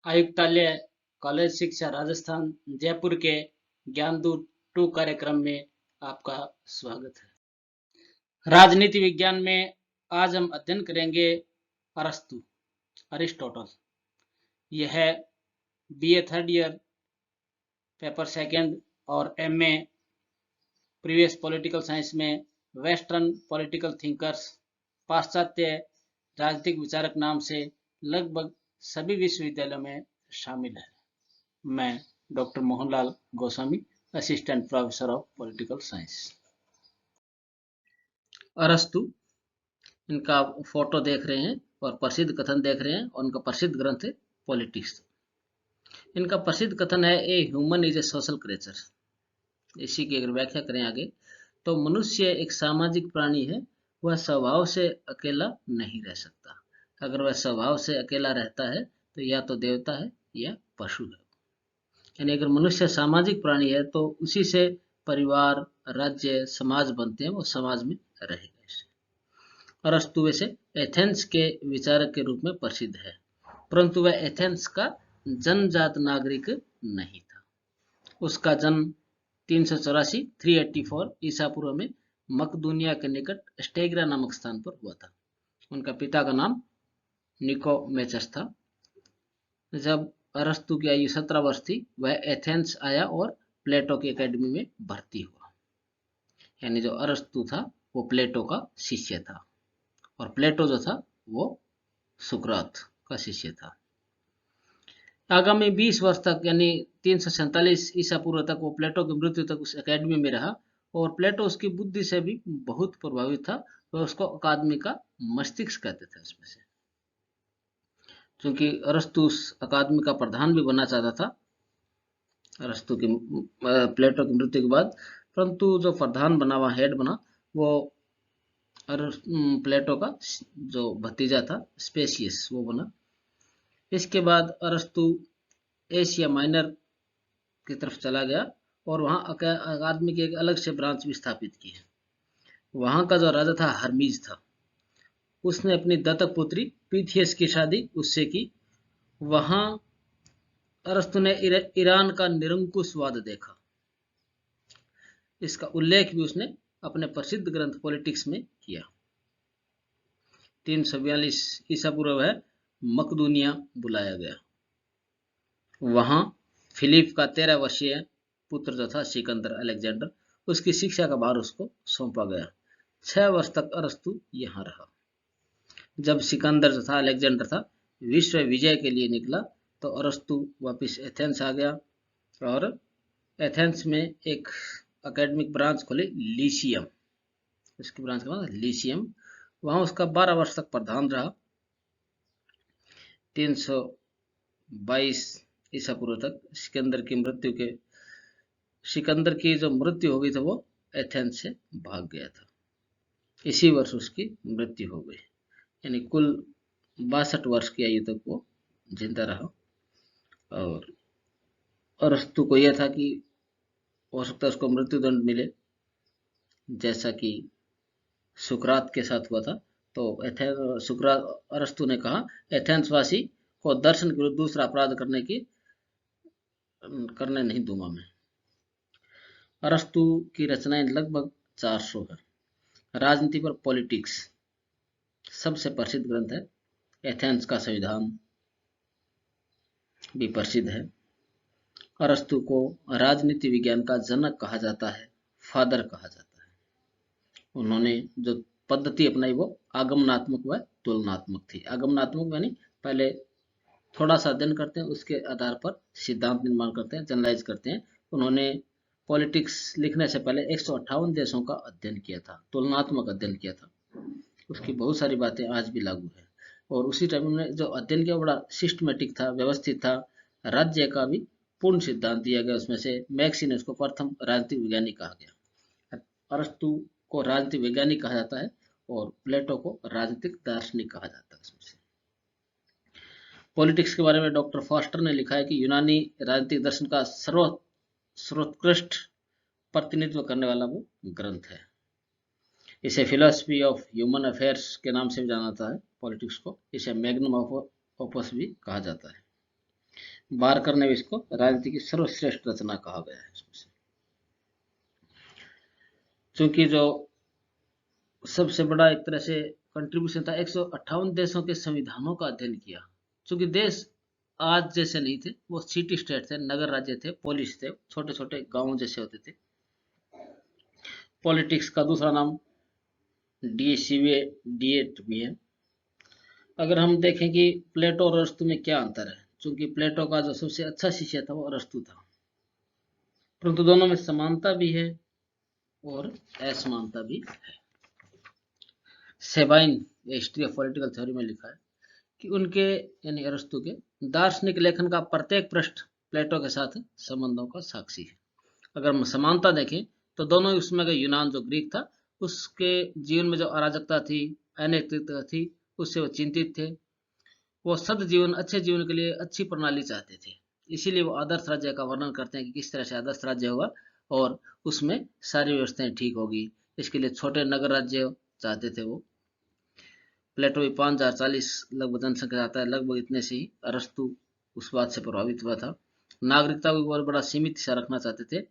आयुक्तालय कॉलेज शिक्षा राजस्थान जयपुर के ज्ञानदूत 2 कार्यक्रम में आपका स्वागत है। राजनीति विज्ञान में आज हम अध्ययन करेंगे अरस्तु, अरिस्टोटल। यह है BA third year paper second और एमए प्रीवियस पॉलिटिकल साइंस में वेस्टर्न पॉलिटिकल थिंकर्स, पाश्चात्य राजनीतिक विचारक नाम से लगभग सभी विश्वविद्यालयों में शामिल है। मैं doctor Mohanlal Goswami, assistant professor of political science. अरस्तु, इनका फोटो देख रहे हैं और प्रसिद्ध कथन देख रहे हैं और उनका प्रसिद्ध ग्रंथ है पॉलिटिक्स। इनका प्रसिद्ध कथन है a human is a social creature. इसी की अगर व्याख्या करें आगे तो मनुष्य एक सामाजिक प्राणी है, वह स्वभाव से अकेला नहीं रह सकता। अगर वह स्वभाव से अकेला रहता है तो या तो देवता है या पशु है। यानी अगर मनुष्य सामाजिक प्राणी है तो उसी से परिवार, राज्य, समाज बनते हैं, वो समाज में रहेगा। अरस्तु वैसे एथेंस के विचारक के रूप में प्रसिद्ध है, परंतु वह एथेंस का जन्मजात नागरिक नहीं था। उसका जन्म 384 ईसा पूर्व में मकदूनिया के निकट स्टेग्रा नामक स्थान पर हुआ था। उनका पिता का नाम निकोमेचस था। जब अरस्तु की आयु 17 वर्ष थी, वह एथेंस आया और प्लेटो की एकेडमी में भर्ती हुआ। यानी जो अरस्तु था वो प्लेटो का शिष्य था और प्लेटो जो था वो सुकरात का शिष्य था। आगामी 20 वर्ष तक यानी 347 ईसा पूर्व तक वो प्लेटो की मृत्यु तक उस एकेडमी में रहा और प्लेटो उसकी बुद्धि से भी बहुत प्रभावित था। वह उसको अकादमी का मस्तिष्क कहते थे उसमें से, क्योंकि अरस्तु उस अकादमी का प्रधान भी बनना चाहता था अरस्तु की प्लेटो की मृत्यु के बाद, परंतु जो प्रधान बना, वह हेड बना, वो प्लेटो का जो भतीजा था स्पेसियस, वो बना। इसके बाद अरस्तु एशिया माइनर की तरफ चला गया और वहाँ अकादमी की एक अलग से ब्रांच भी स्थापित की है। वहाँ का जो राजा था हर्मीज था, उसने अपनी दत्तक पुत्री पीथियस की शादी उससे की। वहाँ अरस्तु ने ईरान का निरंकुशवाद देखा। इसका उल्लेख भी उसने अपने प्रसिद्ध ग्रंथ पॉलिटिक्स में किया। 342 ईसा पूर्व है मकदूनिया बुलाया गया। वहां फिलिप का 13 वर्षीय पुत्र जो था सिकंदर अलेक्जेंडर, उसकी शिक्षा का भार उसको सौंपा गया। 6 वर्ष तक अरस्तु यहाँ रहा। जब सिकंदर जो था, अलेक्जेंडर था, विश्व विजय के लिए निकला तो अरस्तु वापस एथेंस आ गया और एथेंस में एक एकेडमिक ब्रांच खोली, लीसियम। इसकी ब्रांच का नाम लीसियम। वहां उसका 12 वर्ष तक प्रधान रहा। 322 ईसा पूर्व तक सिकंदर की जो मृत्यु हो गई थी वो एथेंस से भाग गया था। इसी वर्ष उसकी मृत्यु हो गई। यानी कुल 62 वर्ष की आयु तक वो जिंदा रहा। और अरस्तु को यह था कि हो सकता है उसको मृत्युदंड मिले, जैसा कि सुकरात के साथ हुआ था। तो अरस्तु ने कहा, एथेंस वासी को दर्शन के विरुद्ध दूसरा अपराध करने नहीं दूंगा मैं। अरस्तु की रचनाएं लगभग 400 है। राजनीति पर पॉलिटिक्स सबसे प्रसिद्ध ग्रंथ है। एथेंस का संविधान भी प्रसिद्ध है। अरस्तु को राजनीति विज्ञान का जनक कहा जाता है, फादर कहा जाता है। उन्होंने जो पद्धति अपनाई वो आगमनात्मक व तुलनात्मक थी। आगमनात्मक यानी पहले थोड़ा सा अध्ययन करते हैं, उसके आधार पर सिद्धांत निर्माण करते हैं, जनरलाइज करते हैं। उन्होंने पॉलिटिक्स लिखने से पहले 158 देशों का अध्ययन किया था, तुलनात्मक अध्ययन किया था। उसकी बहुत सारी बातें आज भी लागू है। और उसी टाइम में जो अध्ययन किया बड़ा सिस्टमेटिक था, व्यवस्थित था। राज्य का भी पूर्ण सिद्धांत दिया गया। उसमें से मैक्सी ने उसको प्रथम राजनीतिक वैज्ञानिक कहा गया। अरस्तु को राजनीतिक वैज्ञानिक कहा जाता है और प्लेटो को राजनीतिक दार्शनिक कहा जाता है। उसमें से पॉलिटिक्स के बारे में डॉक्टर फॉस्टर ने लिखा है कि यूनानी राजनीतिक दर्शन का सर्वोत्कृष्ट प्रतिनिधित्व करने वाला वो ग्रंथ है। इसे फिलॉसफी ऑफ ह्यूमन अफेयर्स के नाम से भी जाना जाता है। पॉलिटिक्स को इसे मैग्नम ऑपस भी कहा जाता है। बारकर ने भी इसको राजनीति की सर्वश्रेष्ठ रचना कहा गया है इसमें से। चूंकि जो सबसे बड़ा एक तरह से कंट्रीब्यूशन था, 158 देशों के संविधानों का अध्ययन किया। चूंकि देश आज जैसे नहीं थे, वो सिटी स्टेट थे, नगर राज्य थे, पोलिस थे, छोटे छोटे गांव जैसे होते थे। पॉलिटिक्स का दूसरा नाम डिएट भी है। अगर हम देखें कि प्लेटो और अरस्तु में क्या अंतर है, चूंकि प्लेटो का जो सबसे अच्छा शिष्य था वो अरस्तु था, परंतु दोनों में समानता भी है और असमानता भी है। Sabine history of political theory में लिखा है कि उनके यानी अरस्तु के दार्शनिक लेखन का प्रत्येक पृष्ठ प्लेटो के साथ संबंधों का साक्षी है। अगर हम समानता देखें तो दोनों उसमें का यूनान जो ग्रीक था, उसके जीवन में जो अराजकता थी, अनैतिकता थी, उससे वो चिंतित थे। वो सद जीवन, अच्छे जीवन के लिए अच्छी प्रणाली चाहते थे, इसीलिए वो आदर्श राज्य का वर्णन करते हैं कि किस तरह से आदर्श राज्य होगा और उसमें सारी व्यवस्थाएं ठीक होगी। इसके लिए छोटे नगर राज्य चाहते थे वो। प्लेटो भी 5040 लगभग जनसंख्या आता है, लगभग इतने से ही अरस्तु उस बात से प्रभावित हुआ था। नागरिकता को बहुत बड़ा सीमित सा रखना चाहते थे,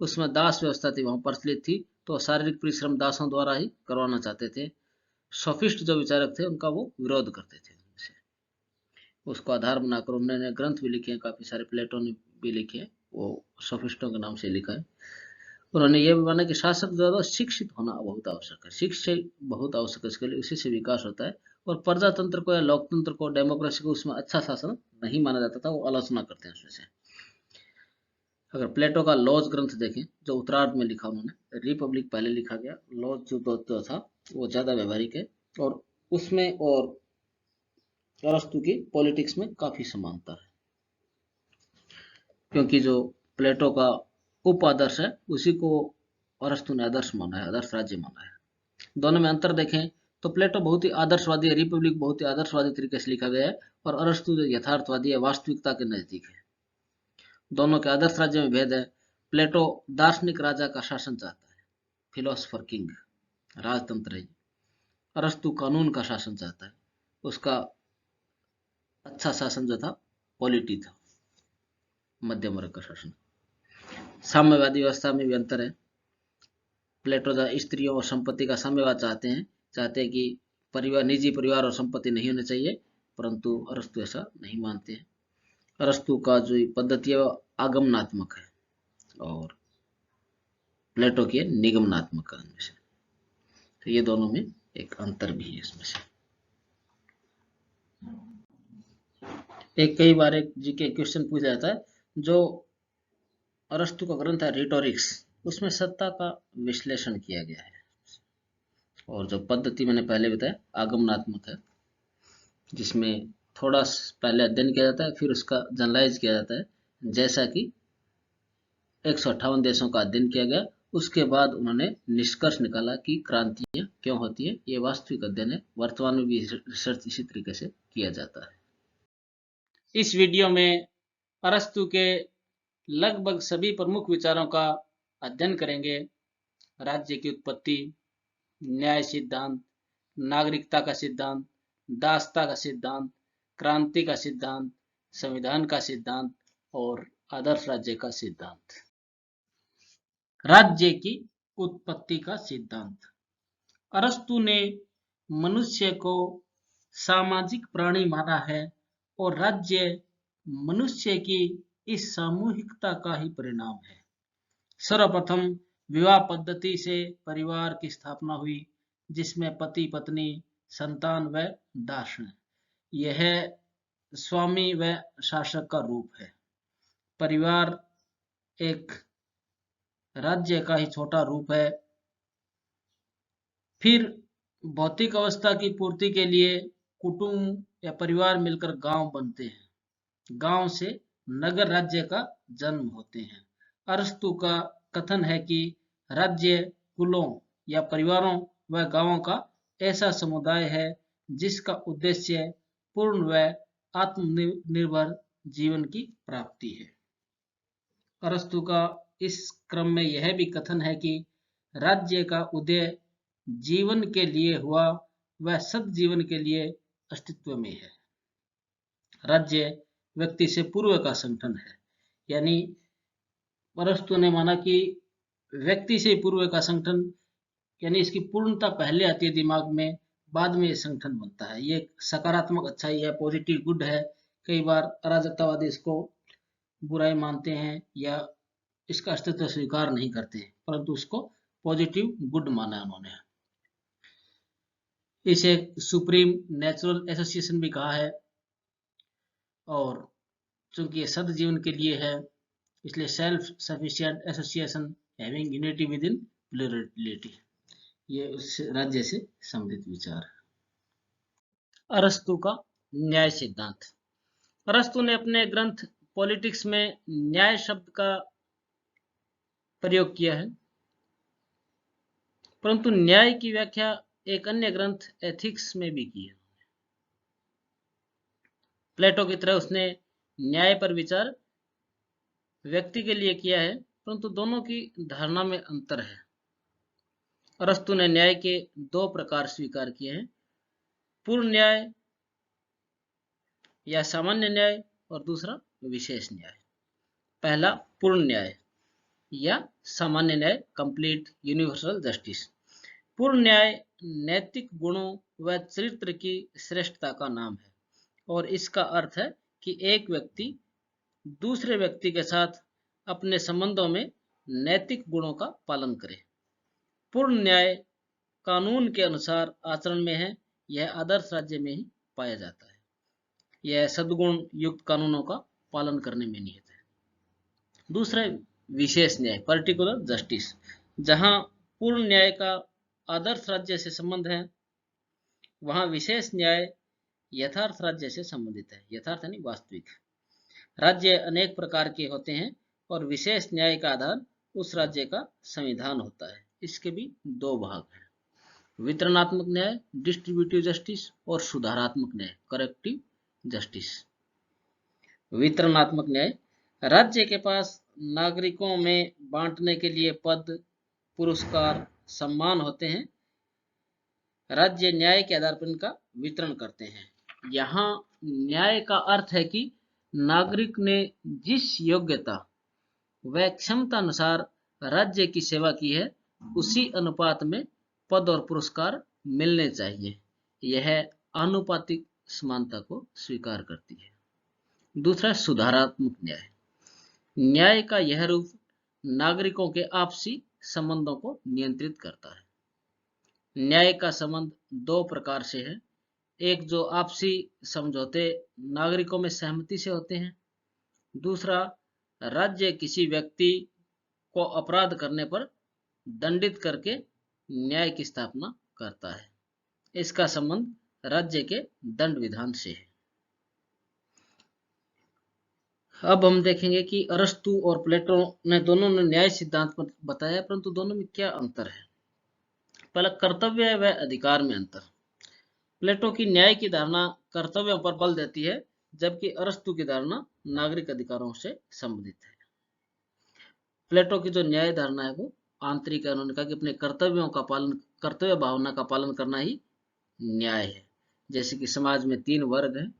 उसमें दास व्यवस्था थी वहां प्रचलित थी, तो शारीरिक परिश्रम दासों द्वारा ही करवाना चाहते थे। सोफिस्ट जो विचारक थे उनका वो विरोध करते थे। उसको आधार बनाकर उन्होंने ग्रंथ भी लिखे हैं, काफी सारे प्लेटो ने भी लिखे हैं, वो सोफिस्टों के नाम से लिखा है। उन्होंने ये भी माना कि शासक द्वारा शिक्षित होना बहुत आवश्यक है, शिक्षा बहुत आवश्यक है, इसके लिए उसी से विकास होता है। और प्रजातंत्र को या लोकतंत्र को, डेमोक्रेसी को उसमें अच्छा शासन नहीं माना जाता था, वो आलोचना करते हैं उसमें से। अगर प्लेटो का लॉज ग्रंथ देखें जो उत्तरार्ध में लिखा उन्होंने, रिपब्लिक पहले लिखा गया, लॉज जो था वो ज्यादा व्यवहारिक है, और उसमें और अरस्तु की पॉलिटिक्स में काफी समानता है, क्योंकि जो प्लेटो का उप आदर्श है उसी को अरस्तु ने आदर्श माना है, आदर्श राज्य माना है। दोनों में अंतर देखें तो प्लेटो बहुत ही आदर्शवादी है, रिपब्लिक बहुत ही आदर्शवादी तरीके से लिखा गया है, और अरस्तु जो यथार्थवादी है, वास्तविकता के नजदीक है। दोनों के आदर्श राज्य में भेद है। प्लेटो दार्शनिक राजा का शासन चाहता है, फिलोसफर किंग, राजतंत्र है। अरस्तु कानून का शासन चाहता है, उसका अच्छा शासन जो था पॉलिटी था, मध्यम वर्ग का शासन। साम्यवादी व्यवस्था में भी अंतर है। प्लेटो स्त्रियों और संपत्ति का साम्यवाद चाहते हैं कि परिवार, निजी परिवार और संपत्ति नहीं होने चाहिए, परंतु अरस्तु ऐसा नहीं मानते हैं। अरस्तु का जो पद्धति है वो आगमनात्मक है और प्लेटो की निगमनात्मक है। तो ये दोनों में एक अंतर भी है इसमें से। एक कई बार एक जीके क्वेश्चन पूछा जाता है, जो अरस्तु का ग्रंथ है रिटोरिक्स, उसमें सत्ता का विश्लेषण किया गया है, और जो पद्धति मैंने पहले बताया आगमनात्मक है, जिसमें थोड़ा पहले अध्ययन किया जाता है, फिर उसका जनरलाइज किया जाता है। जैसा कि 158 देशों का अध्ययन किया गया, उसके बाद उन्होंने निष्कर्ष निकाला कि क्रांतियां क्यों होती है। ये वास्तविक अध्ययन है, वर्तमान में भी रिसर्च इसी तरीके से किया जाता है। इस वीडियो में अरस्तु के लगभग सभी प्रमुख विचारों का अध्ययन करेंगे। राज्य की उत्पत्ति, न्याय सिद्धांत, नागरिकता का सिद्धांत, दासता का सिद्धांत, क्रांति का सिद्धांत, संविधान का सिद्धांत और आदर्श राज्य का सिद्धांत। राज्य की उत्पत्ति का सिद्धांत। अरस्तु ने मनुष्य को सामाजिक प्राणी माना है और राज्य मनुष्य की इस सामूहिकता का ही परिणाम है। सर्वप्रथम विवाह पद्धति से परिवार की स्थापना हुई, जिसमें पति पत्नी, संतान व दास हैं। यह स्वामी व शासक का रूप है। परिवार एक राज्य का ही छोटा रूप है। फिर भौतिक अवस्था की पूर्ति के लिए कुटुंब या परिवार मिलकर गांव बनते हैं। गांव से नगर राज्य का जन्म होते हैं। अरस्तु का कथन है कि राज्य कुलों या परिवारों व गांवों का ऐसा समुदाय है जिसका उद्देश्य पूर्ण व आत्मनिर्भर जीवन की प्राप्ति है। अरस्तु का इस क्रम में यह भी कथन है कि राज्य का उदय जीवन के लिए हुआ वह सद जीवन के लिए अस्तित्व में है। राज्य व्यक्ति से पूर्व का संगठन है। यानी अरस्तु ने माना कि व्यक्ति से पूर्व का संगठन, यानी इसकी पूर्णता पहले आती है दिमाग में, बाद में ये संगठन बनता है। ये सकारात्मक अच्छाई है, पॉजिटिव गुड है। कई बार अराजकतावादी इसको बुराई मानते हैं या इसका अस्तित्व स्वीकार नहीं करते, परंतु उसको पॉजिटिव गुड माना है उन्होंने। इसे सुप्रीम नेचुरल एसोसिएशन भी कहा है, और चूंकि ये सद जीवन के लिए है इसलिए self sufficient association having unity with in plurality. ये उस राज्य से संबंधित विचार है। अरस्तु का न्याय सिद्धांत। अरस्तु ने अपने ग्रंथ पॉलिटिक्स में न्याय शब्द का प्रयोग किया है, परंतु न्याय की व्याख्या एक अन्य ग्रंथ एथिक्स में भी की है। प्लेटो की तरह उसने न्याय पर विचार व्यक्ति के लिए किया है, परंतु दोनों की धारणा में अंतर है। अरस्तु ने न्याय के दो प्रकार स्वीकार किए हैं, पूर्ण न्याय या सामान्य न्याय और दूसरा विशेष न्याय। पहला पूर्ण न्याय या सामान्य न्याय, कंप्लीट यूनिवर्सल जस्टिस। पूर्ण न्याय नैतिक गुणों व चरित्र की श्रेष्ठता का नाम है और इसका अर्थ है कि एक व्यक्ति दूसरे व्यक्ति के साथ अपने संबंधों में नैतिक गुणों का पालन करे। पूर्ण न्याय कानून के अनुसार आचरण में है, यह आदर्श राज्य में ही पाया जाता है। यह सद्गुण युक्त कानूनों का पालन करने में निहित है। दूसरा विशेष न्याय, पर्टिकुलर जस्टिस। जहां पूर्ण न्याय का आदर्श राज्य से संबंध है, वहां विशेष न्याय यथार्थ राज्य से संबंधित है। यथार्थ यानी वास्तविक। राज्य अनेक प्रकार के होते हैं और विशेष न्याय का आधार उस राज्य का संविधान होता है। इसके भी दो भाग हैं, वितरणात्मक न्याय डिस्ट्रीब्यूटिव जस्टिस और सुधारात्मक न्याय करेक्टिव जस्टिस। वितरणात्मक न्याय, राज्य के पास नागरिकों में बांटने के लिए पद, पुरस्कार, सम्मान होते हैं। राज्य न्याय के आधार पर इनका वितरण करते हैं। यहाँ न्याय का अर्थ है कि नागरिक ने जिस योग्यता व क्षमता अनुसार राज्य की सेवा की है, उसी अनुपात में पद और पुरस्कार मिलने चाहिए। यह आनुपातिक समानता को स्वीकार करती है। दूसरा सुधारात्मक न्याय। न्याय का यह रूप नागरिकों के आपसी संबंधों को नियंत्रित करता है। न्याय का संबंध दो प्रकार से है, एक जो आपसी समझौते नागरिकों में सहमति से होते हैं, दूसरा राज्य किसी व्यक्ति को अपराध करने पर दंडित करके न्याय की स्थापना करता है। इसका संबंध राज्य के दंड विधान से है। अब हम देखेंगे कि अरस्तु और प्लेटो ने दोनों ने न्याय सिद्धांत बताया, परंतु दोनों में क्या अंतर है। पहला कर्तव्य व अधिकार में अंतर। प्लेटो की न्याय की धारणा कर्तव्यों पर बल देती है, जबकि अरस्तु की धारणा नागरिक अधिकारों से संबंधित है। प्लेटो की जो न्याय धारणा है वो आंतरिक है। उन्होंने कहा कि अपने कर्तव्यों का पालन, कर्तव्य भावना का पालन करना ही न्याय है। जैसे कि समाज में तीन वर्ग हैं,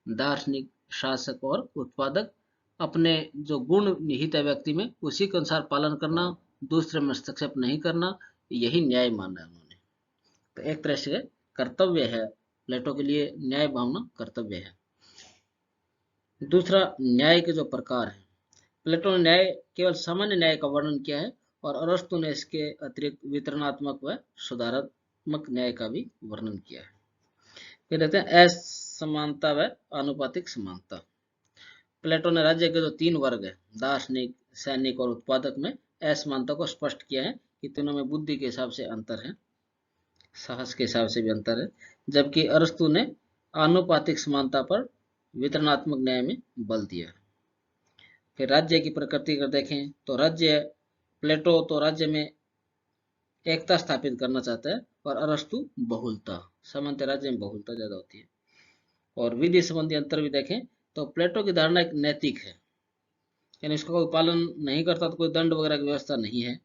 दार्शनिक, शासक और उत्पादक। अपने जो गुण निहित है व्यक्ति में, उसी के अनुसार पालन करना, दूसरे में हस्तक्षेप नहीं करना, यही न्याय माना है उन्होंने। तो एक तरह से कर्तव्य है, प्लेटो के लिए न्याय भावना कर्तव्य है। दूसरा न्याय के जो प्रकार है, प्लेटो ने न्याय केवल सामान्य न्याय का वर्णन किया है और अरस्तु ने इसके अतिरिक्त वितरणात्मक व सुधारात्मक न्याय का भी वर्णन किया है। फिर कहते हैं असमानता व आनुपातिक समानता। प्लेटो ने राज्य के जो तीन वर्ग है, दार्शनिक, सैनिक और उत्पादक, में असमानता को स्पष्ट किया है कि तीनों में बुद्धि के हिसाब से अंतर है, साहस के हिसाब से भी अंतर है, जबकि अरस्तु ने आनुपातिक समानता पर वितरणात्मक न्याय में बल दिया है। फिर राज्य की प्रकृति कर देखें तो राज्य, प्लेटो तो राज्य में एकता स्थापित करना चाहता है और अरस्तु बहुलता। सामान्य राज्य में बहुलता ज्यादा होती है। और विधि संबंधी अंतर भी देखें तो प्लेटो की धारणा एक नैतिक है, यानी इसका कोई पालन नहीं करता तो कोई दंड वगैरह की व्यवस्था नहीं है,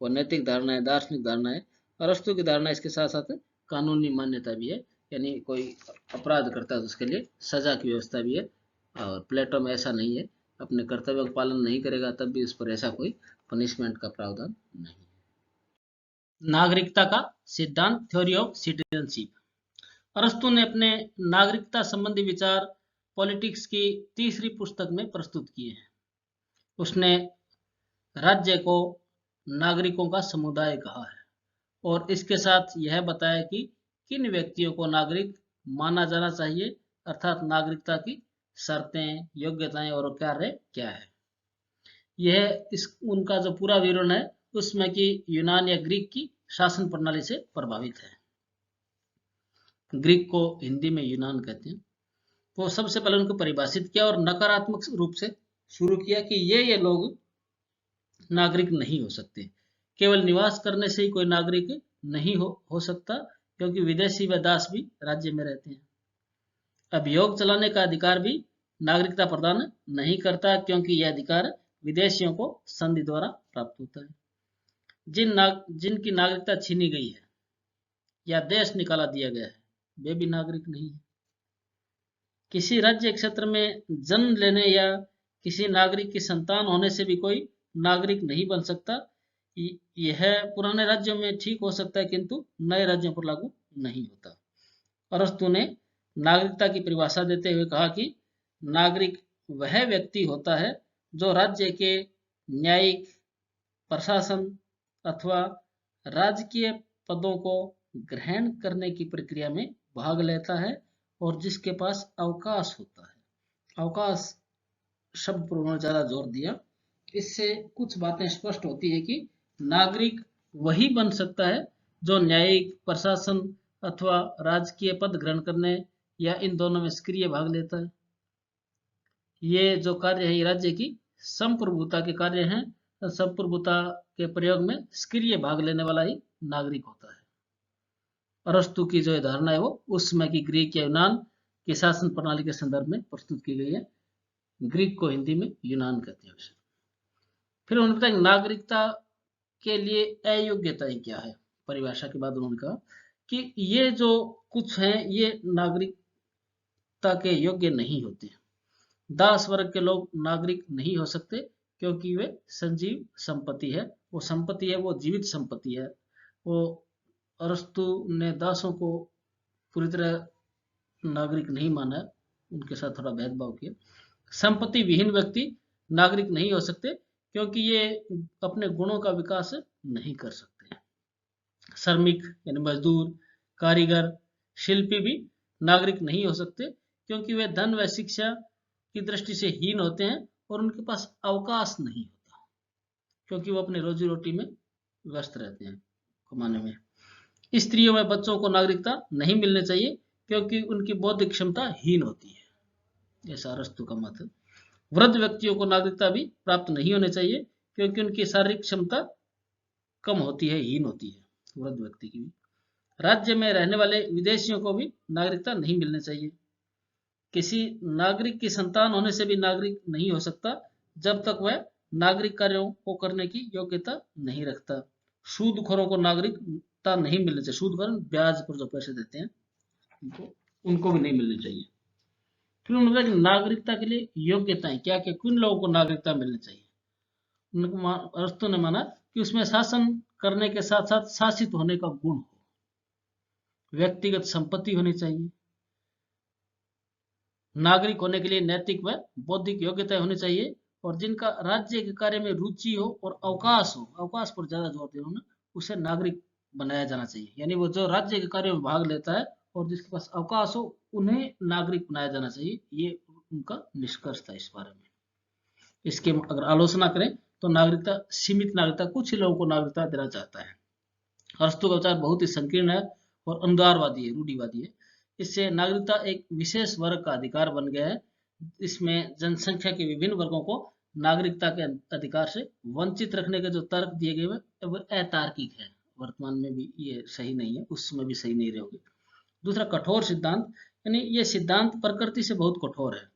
वो नैतिक धारणा है, दार्शनिक धारणा है। अरस्तु की धारणा इसके साथ साथ कानूनी मान्यता भी है, यानी कोई अपराध करता है तो उसके लिए सजा की व्यवस्था भी है, और प्लेटो में ऐसा नहीं है, अपने कर्तव्य का पालन नहीं करेगा तब भी उस पर ऐसा कोई पनिशमेंट का प्रावधान नहीं। नागरिकता का सिद्धांत, थ्योरी ऑफ सिटीजनशिप। अरस्तु ने अपने नागरिकता संबंधी विचार पॉलिटिक्स की तीसरी पुस्तक में प्रस्तुत किए हैं। उसने राज्य को नागरिकों का समुदाय कहा है और इसके साथ यह बताया कि किन व्यक्तियों को नागरिक माना जाना चाहिए, अर्थात नागरिकता की शर्तें, योग्यताएं और कार्य क्या है। यह उनका जो पूरा विवरण है उसमें कि यूनान या ग्रीक की शासन प्रणाली से प्रभावित है। ग्रीक को हिंदी में यूनान कहते हैं। तो सबसे पहले उनको परिभाषित किया और नकारात्मक रूप से शुरू किया कि ये लोग नागरिक नहीं हो सकते। केवल निवास करने से ही कोई नागरिक नहीं हो सकता, क्योंकि विदेशी व दास भी राज्य में रहते हैं। अभियोग चलाने का अधिकार भी नागरिकता प्रदान नहीं करता, क्योंकि यह अधिकार विदेशियों को संधि द्वारा प्राप्त होता है। जिनकी नागरिकता छीनी गई है या देश निकाला दिया गया है वे भी नागरिक नहीं है। किसी राज्य क्षेत्र में जन्म लेने या किसी नागरिक की संतान होने से भी कोई नागरिक नहीं बन सकता। यह पुराने राज्यों में ठीक हो सकता है, किंतु नए राज्यों पर लागू नहीं होता। अरस्तु ने नागरिकता की परिभाषा देते हुए कहा कि नागरिक वह व्यक्ति होता है जो राज्य के न्यायिक, प्रशासन अथवा राजकीय पदों को ग्रहण करने की प्रक्रिया में भाग लेता है और जिसके पास अवकाश होता है। अवकाश शब्द पर उन्होंने ज्यादा जोर दिया। इससे कुछ बातें स्पष्ट होती है कि नागरिक वही बन सकता है जो न्यायिक, प्रशासन अथवा राजकीय पद ग्रहण करने या इन दोनों में सक्रिय भाग लेता है। ये जो कार्य है ये राज्य की संप्रभुता के कार्य हैं। संप्रभुता के प्रयोग में सक्रिय भाग लेने वाला ही नागरिक होता है। अरस्तु की जो धारणा है वो उस समय की ग्रीक या यूनान की शासन प्रणाली के संदर्भ में प्रस्तुत की गई है। ग्रीक को हिंदी में यूनान कहते हैं। फिर उन्होंने बताया नागरिकता के लिए अयोग्यताएं क्या है। परिभाषा के बाद उन्होंने कहा कि ये जो कुछ हैं ये नागरिकता के योग्य नहीं होते। दास वर्ग के लोग नागरिक नहीं हो सकते, क्योंकि वे संजीव संपत्ति है। वो संपत्ति है, वो जीवित संपत्ति है। वो अरस्तु ने दासों को पूरी तरह नागरिक नहीं माना, उनके साथ थोड़ा भेदभाव किया। संपत्ति विहीन व्यक्ति नागरिक नहीं हो सकते, क्योंकि ये अपने गुणों का विकास नहीं कर सकते। श्रमिक यानी मजदूर, कारीगर, शिल्पी भी नागरिक नहीं हो सकते, क्योंकि वे धन व शिक्षा की दृष्टि से हीन होते हैं और उनके पास अवकाश नहीं होता, क्योंकि वो अपने रोजी रोटी में व्यस्त रहते हैं, कमाने में। स्त्रियों व बच्चों को नागरिकता नहीं मिलनी चाहिए, क्योंकि उनकी बौद्धिक क्षमता हीन होती है। ऐसा अरस्तु का मत है। वृद्ध व्यक्तियों को नागरिकता भी प्राप्त नहीं होनी चाहिए, क्योंकि उनकी शारीरिक क्षमता कम होती है, हीन होती है वृद्ध व्यक्ति की भी। राज्य में रहने वाले विदेशियों को भी नागरिकता नहीं मिलनी चाहिए। किसी नागरिक की संतान होने से भी नागरिक नहीं हो सकता जब तक वह नागरिक कार्यों को करने की योग्यता नहीं रखता। सूदखोरों को नागरिकता नहीं मिलनी चाहिए। सूदखोर ब्याज पर जो पैसे देते हैं उनको भी नहीं मिलनी चाहिए। फिर उन्होंने कहा नागरिकता के लिए योग्यताएं क्या क्या, किन लोगों को नागरिकता मिलनी चाहिए। अरस्तु ने माना कि उसमें शासन करने के साथ साथ शासित होने का गुण हो, व्यक्तिगत संपत्ति होनी चाहिए, नागरिक होने के लिए नैतिक व बौद्धिक योग्यता होनी चाहिए, और जिनका राज्य के कार्य में रुचि हो और अवकाश हो, अवकाश पर ज्यादा जोर दिया उन्होंने, उसे नागरिक बनाया जाना चाहिए। यानी वो जो राज्य के कार्य में भाग लेता है और जिसके पास अवकाश हो उन्हें नागरिक बनाया जाना चाहिए। ये उनका निष्कर्ष था इस बारे में। इसके अगर आलोचना करें तो नागरिकता, सीमित नागरिकता, कुछ ही लोगों को नागरिकता देना चाहता है। अरस्तु का विचार बहुत ही संकीर्ण है और अनुदारवादी है, रूढ़िवादी है। इससे नागरिकता एक विशेष वर्ग का अधिकार बन गया है। इसमें जनसंख्या के विभिन्न वर्गों को नागरिकता के अधिकार से वंचित रखने के जो तर्क दिए गए हैं वो अतार्किक है। वर्तमान में भी ये सही नहीं है, उसमें भी सही नहीं रहोगे। दूसरा, कठोर सिद्धांत, यानी ये सिद्धांत प्रकृति से बहुत कठोर है।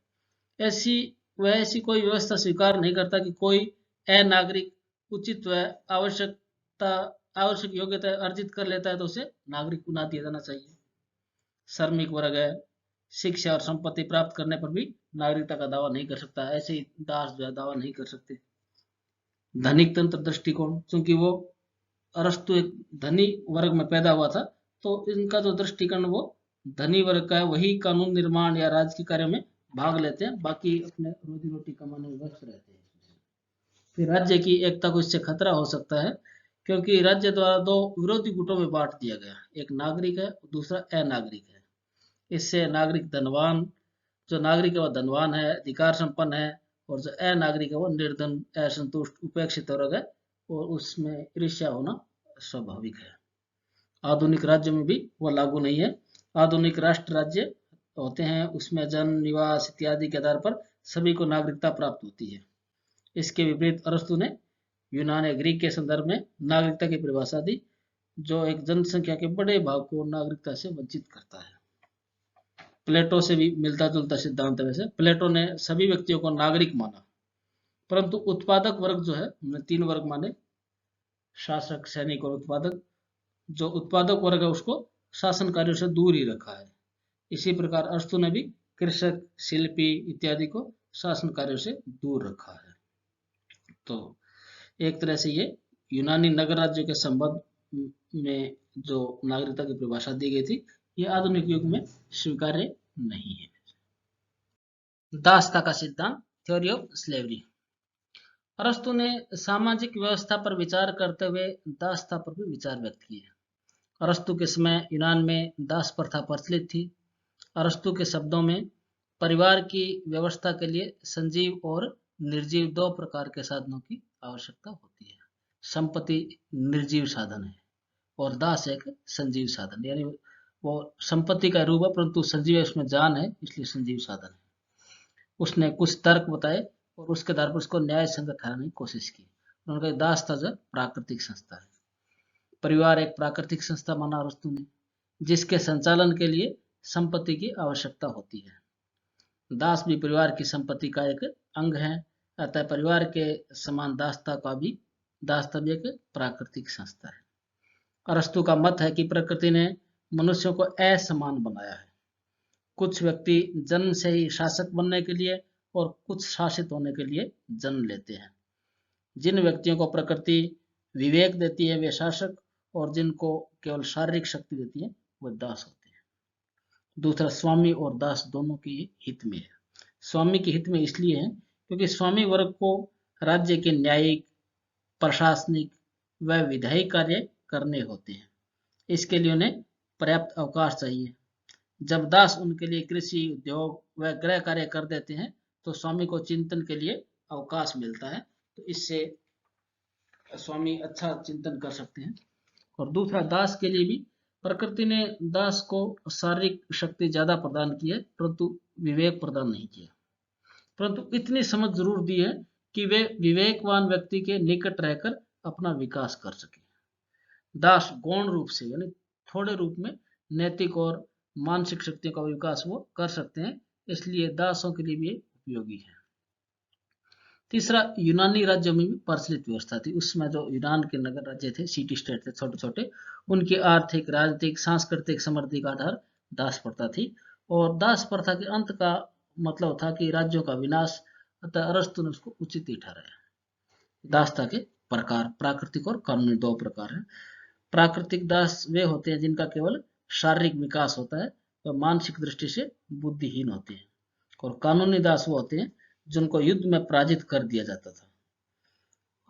ऐसी कोई व्यवस्था स्वीकार नहीं करता कि कोई अनागरिक उचित व आवश्यक योग्यता अर्जित कर लेता है तो उसे नागरिक बना दिया जाना चाहिए। श्रमिक वर्ग है, शिक्षा और संपत्ति प्राप्त करने पर भी नागरिकता का दावा नहीं कर सकता, ऐसे ही दास जो है दावा नहीं कर सकते। धनिक तंत्र दृष्टिकोण, क्योंकि वो अरस्तु एक धनी वर्ग में पैदा हुआ था, तो इनका जो दृष्टिकोण वो धनी वर्ग का है, वही कानून निर्माण या राजकीय कार्य में भाग लेते हैं, बाकी अपने रोजी रोटी कमाने में व्यस्त रहते हैं। फिर राज्य की एकता को इससे खतरा हो सकता है, क्योंकि राज्य द्वारा दो विरोधी गुटों में बांट दिया गया, एक नागरिक है, दूसरा अनागरिक है। इससे नागरिक धनवान, जो नागरिक है वो धनवान है, अधिकार संपन्न है, और जो अनागरिक है वो निर्धन, असंतुष्ट, उपेक्षित वर्ग है, और उसमें ईर्ष्या होना स्वाभाविक है। आधुनिक राज्य में भी वो लागू नहीं है। आधुनिक राष्ट्र राज्य होते हैं, उसमें जन्म, निवास इत्यादि के आधार पर सभी को नागरिकता प्राप्त होती है। इसके विपरीत अरस्तु ने यूनान या ग्रीक के संदर्भ में नागरिकता की परिभाषा दी, जो एक जनसंख्या के बड़े भाग को नागरिकता से वंचित करता है। प्लेटो से भी मिलता जुलता सिद्धांत है। वैसे प्लेटो ने सभी व्यक्तियों को नागरिक माना, परंतु उत्पादक वर्ग जो है, हमने 3 वर्ग माने, शासक, सैनिक और उत्पादक। जो उत्पादक वर्ग है उसको शासन कार्यों से दूर ही रखा है। इसी प्रकार अरस्तु ने भी कृषक, शिल्पी इत्यादि को शासन कार्यों से दूर रखा है। तो एक तरह से ये यूनानी नगर राज्यों के संबंध में जो नागरिकता की परिभाषा दी गई थी, ये आधुनिक युग में स्वीकार्य नहीं है। दासता का सिद्धांत, थ्योरी ऑफ स्लेवरी। अरस्तु ने सामाजिक व्यवस्था पर विचार करते हुए दासता पर भी विचार व्यक्त किए। अरस्तु के समय यूनान में दास प्रथा प्रचलित थी। अरस्तु के शब्दों में परिवार की व्यवस्था के लिए संजीव और निर्जीव 2 प्रकार के साधनों की आवश्यकता होती है। संपत्ति निर्जीव साधन है और दास एक संजीव साधन, यानी वो संपत्ति का रूप है परंतु संजीव है, उसमें जान है, इसलिए संजीव साधन है। उसने कुछ तर्क बताए और उसके आधार पर उसको न्याय संगत ठहराने की कोशिश की। उनका दास था जो प्राकृतिक संस्था है। परिवार एक प्राकृतिक संस्था माना अरस्तु ने, जिसके संचालन के लिए संपत्ति की आवश्यकता होती है। दास भी परिवार की संपत्ति का एक अंग है, अतः परिवार के समान दासता भी एक प्राकृतिक संस्था है। अरस्तु का मत है कि प्रकृति ने मनुष्यों को असमान बनाया है। कुछ व्यक्ति जन्म से ही शासक बनने के लिए और कुछ शासित होने के लिए जन्म लेते हैं। जिन व्यक्तियों को प्रकृति विवेक देती है वे शासक, और जिनको केवल शारीरिक शक्ति देती है वे दास होते हैं। दूसरा, स्वामी और दास दोनों के हित में है। स्वामी के हित में इसलिए है क्योंकि स्वामी वर्ग को राज्य के न्यायिक, प्रशासनिक व विधायी कार्य करने होते हैं। इसके लिए उन्हें पर्याप्त अवकाश चाहिए। जब दास उनके लिए कृषि, उद्योग व गृह कार्य कर देते हैं तो स्वामी को चिंतन के लिए अवकाश मिलता है, तो इससे स्वामी अच्छा चिंतन कर सकते हैं। और दूसरा, दास के लिए भी प्रकृति ने दास को शारीरिक शक्ति ज्यादा प्रदान की है परंतु विवेक प्रदान नहीं किया, परंतु इतनी समझ जरूर दी है कि वे विवेकवान व्यक्ति के निकट रहकर अपना विकास कर सके। दास गौण रूप से यानी थोड़े रूप में नैतिक और मानसिक शक्तियों का विकास वो कर सकते हैं, इसलिए दासों के लिए भी उपयोगी है। तीसरा, यूनानी राज्यों में भी प्रचलित व्यवस्था थी। उसमें जो यूनान के नगर राज्य थे, सिटी स्टेट थे छोटे छोटे, उनकी आर्थिक, राजनीतिक, सांस्कृतिक समृद्धि का आधार दास प्रथा थी। और दास प्रथा के अंत का मतलब था कि राज्यों का विनाश, अतः अरस्तु ने उसको उचित ही ठहराया। दासता के प्रकार, प्राकृतिक और कानूनी 2 प्रकार हैं। प्राकृतिक दास वे होते हैं जिनका केवल शारीरिक विकास होता है, वह मानसिक दृष्टि से बुद्धिहीन होते हैं। और कानूनी दास वो होते हैं जिनको युद्ध में पराजित कर दिया जाता था।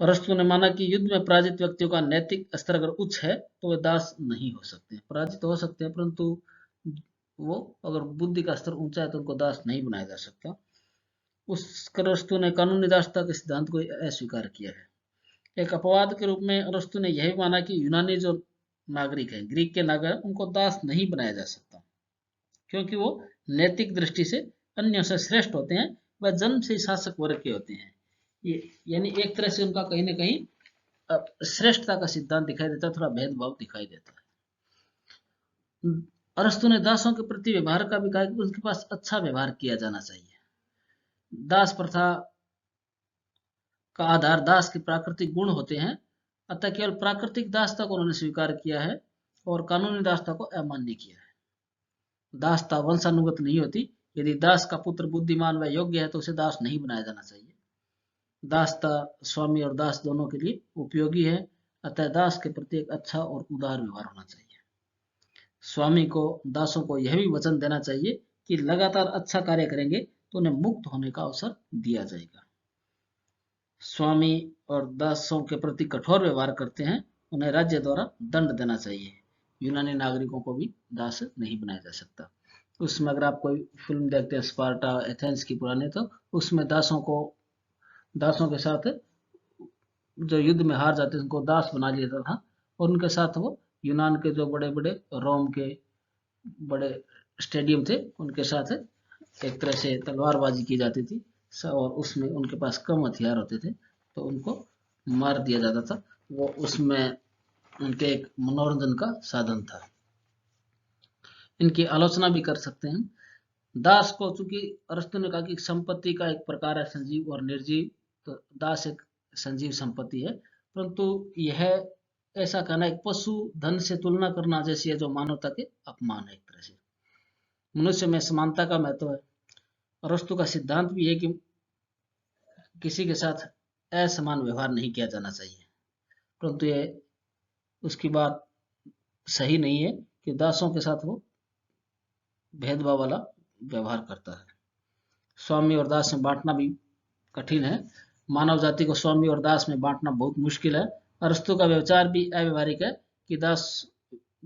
अरस्तु ने माना कि युद्ध में पराजित व्यक्तियों का नैतिक स्तर अगर उच्च है तो वे दास नहीं हो सकते। पराजित हो सकते हैं परंतु वो अगर बुद्धि का स्तर ऊंचा है तो उनको दास नहीं बनाया जा सकता। उस अरस्तु ने कानूनी दासता के सिद्धांत को अस्वीकार किया है। एक अपवाद के रूप में अरस्तु ने यही माना कि यूनानी जो नागरिक हैं, ग्रीक के नागरिक, उनको दास नहीं बनाया जा सकता, क्योंकि वो नैतिक दृष्टि से अन्यों से श्रेष्ठ होते हैं, वह जन्म से शासक वर्ग के होते हैं। ये यानी एक तरह से उनका कहीं ना कहीं श्रेष्ठता का सिद्धांत दिखाई देता है, थोड़ा भेदभाव दिखाई देता है। अरस्तु ने दासों के प्रति व्यवहार का भी कहा कि उनके पास अच्छा व्यवहार किया जाना चाहिए। दास प्रथा का आधार दास के प्राकृतिक गुण होते हैं, अतः केवल प्राकृतिक दासता को उन्होंने स्वीकार किया है और कानूनी दासता को अमान्य किया है। दासता वंशानुगत नहीं होती, यदि दास का पुत्र बुद्धिमान व योग्य है तो उसे दास नहीं बनाया जाना चाहिए। दासता स्वामी और दास दोनों के लिए उपयोगी है, अतः दास के प्रति एक अच्छा और उदार व्यवहार होना चाहिए। स्वामी को दासों को यह भी वचन देना चाहिए कि लगातार अच्छा कार्य करेंगे तो उन्हें मुक्त होने का अवसर दिया जाएगा। स्वामी और दासों के प्रति कठोर व्यवहार करते हैं, उन्हें राज्य द्वारा दंड देना चाहिए। यूनानी नागरिकों को भी दास नहीं बनाया जा सकता। उसमें अगर आप कोई फिल्म देखते हैं स्पार्टा एथेंस की पुरानी, तो उसमें दासों के साथ जो युद्ध में हार जाते उनको दास बना लिया था और उनके साथ वो यूनान के जो बड़े बड़े रोम के बड़े स्टेडियम थे उनके साथ एक तरह से तलवारबाजी की जाती थी और उसमें उनके पास कम हथियार होते थे तो उनको मार दिया जाता था। वो उसमें उनके एक मनोरंजन का साधन था। इनकी आलोचना भी कर सकते हैं। दास को चूंकि अरस्तु ने कहा कि संपत्ति का एक प्रकार है संजीव और निर्जीव, तो दास एक संजीव संपत्ति है, परंतु यह ऐसा कहना एक पशु धन से तुलना करना जैसी है जो मानवता के अपमान है। एक तरह से मनुष्य में समानता का महत्व है। अरस्तु का सिद्धांत भी है कि किसी के साथ असमान व्यवहार नहीं किया जाना चाहिए, परंतु यह उसकी बात सही नहीं है कि दासों के साथ वो भेदभाव वाला व्यवहार करता है। स्वामी और दास में बांटना भी कठिन है। मानव जाति को स्वामी और दास में बांटना बहुत मुश्किल है। अरस्तु का व्यवचार भी अव्यवहारिक है कि दास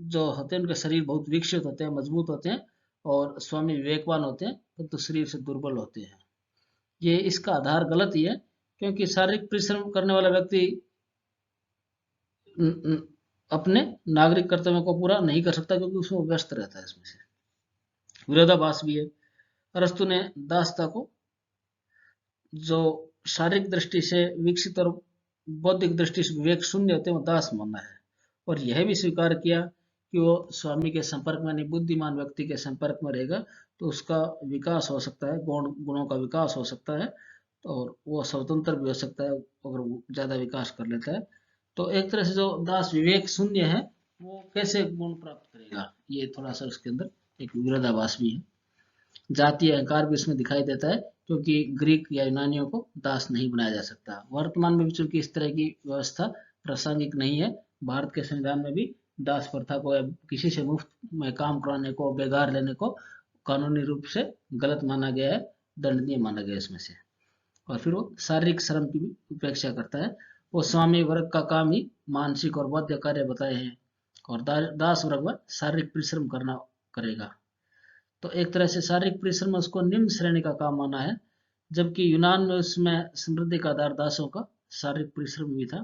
जो होते हैं उनके शरीर बहुत विकसित होते हैं, मजबूत होते हैं और स्वामी विवेकवान होते हैं, परंतु शरीर से दुर्बल होते हैं। ये इसका आधार गलत ही है, क्योंकि शारीरिक परिश्रम करने वाला व्यक्ति अपने नागरिक कर्तव्यों को पूरा नहीं कर सकता क्योंकि उसमें व्यस्त रहता है। इसमें से विरोधाभास भी है। अरस्तु ने दासता को जो शारीरिक दृष्टि से विकसित और बौद्धिक दृष्टि से विवेक शून्य होते हैं वो दास माना है, और यह भी स्वीकार किया कि वो स्वामी के संपर्क में नहीं बुद्धिमान व्यक्ति के संपर्क में रहेगा तो उसका विकास हो सकता है, गुणों का विकास हो सकता है और वो स्वतंत्र भी हो सकता है अगर वो ज्यादा विकास कर लेता है। तो एक तरह से जो दास विवेक शून्य है वो कैसे गुण प्राप्त करेगा, ये थोड़ा सा उसके अंदर एक विरोधाभास भी है। जातीय अहंकार भी इसमें दिखाई देता है, क्योंकि ग्रीक या यूनानियों को दास नहीं बनाया जा सकता। वर्तमान में भी चूंकि इस तरह की व्यवस्था प्रासंगिक नहीं है, भारत के संविधान में भी दास प्रथा को या किसी से मुफ्त में काम कराने को, बेगार लेने को कानूनी रूप से गलत माना गया है, दंडनीय माना गया इसमें से। और फिर वो शारीरिक श्रम की भी उपेक्षा करता है। वो स्वामी वर्ग का काम ही मानसिक और बौद्धिक कार्य बताए हैं और दास वर्ग में शारीरिक परिश्रम करना करेगा। तो एक तरह से शारीरिक परिश्रम उसको निम्न श्रेणी का काम माना है, जबकि यूनान में उसमें समृद्धि का आधार दासों का शारीरिक परिश्रम भी था।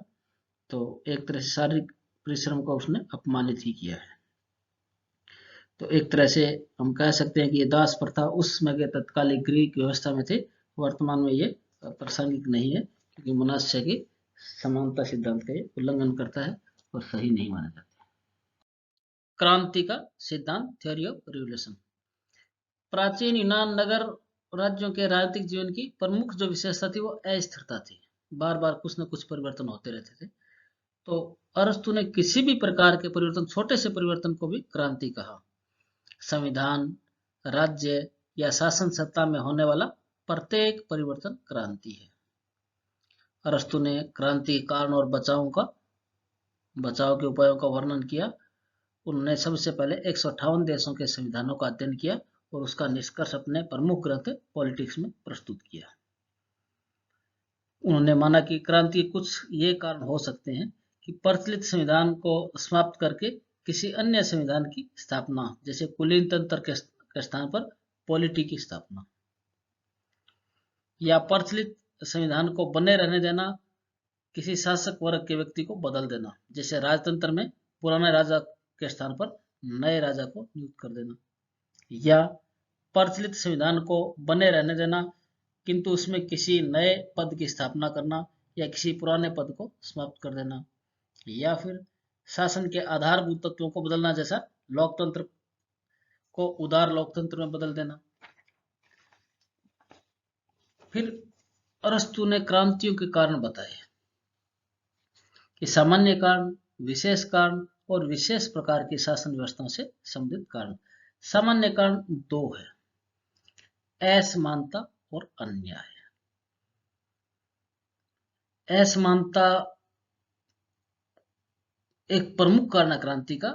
तो एक तरह से शारीरिक परिश्रम को उसने अपमानित ही किया है। तो एक तरह से हम कह सकते हैं कि ये दास प्रथा उस समय के तत्कालिक ग्रीक व्यवस्था में थे, वर्तमान में ये प्रासंगिक नहीं है क्योंकि मनुष्य की समानता सिद्धांत का ये उल्लंघन करता है और सही नहीं माना जाता। क्रांति का सिद्धांत, थ्योरी ऑफ रिवोल्यूशन। प्राचीन यूनान नगर राज्यों के राजनीतिक जीवन की प्रमुख जो विशेषता थी वो अस्थिरता थी। बार बार कुछ न कुछ परिवर्तन होते रहते थे। तो अरस्तु ने किसी भी प्रकार के परिवर्तन, छोटे से परिवर्तन को भी क्रांति कहा। संविधान, राज्य या शासन सत्ता में होने वाला प्रत्येक परिवर्तन क्रांति है। अरस्तु ने क्रांति के कारण और बचाव के उपायों का वर्णन किया। उन्होंने सबसे पहले 158 देशों के संविधानों का अध्ययन किया और उसका निष्कर्ष अपने प्रमुख ग्रंथ पॉलिटिक्स में प्रस्तुत किया। उन्होंने माना कि क्रांति के कुछ ये कारण हो सकते हैं कि प्रचलित संविधान को समाप्त करके किसी अन्य संविधान की स्थापना, जैसे कुलीन तंत्र के स्थान पर पॉलिटी की स्थापना, या प्रचलित संविधान को बने रहने देना, किसी शासक वर्ग के व्यक्ति को बदल देना, जैसे राजतंत्र में पुराने राजा के स्थान पर नए राजा को नियुक्त कर देना, या प्रचलित संविधान को बने रहने देना किंतु उसमें किसी नए पद की स्थापना करना या किसी पुराने पद को समाप्त कर देना, या फिर शासन के आधारभूत तत्वों को बदलना, जैसा लोकतंत्र को उदार लोकतंत्र में बदल देना। फिर अरस्तु ने क्रांतियों के कारण बताए कि सामान्य कारण, विशेष कारण और विशेष प्रकार की शासन व्यवस्था से संबंधित कारण। सामान्य कारण दो है। असमानता और अन्याय। असमानता एक प्रमुख कारण है क्रांति का,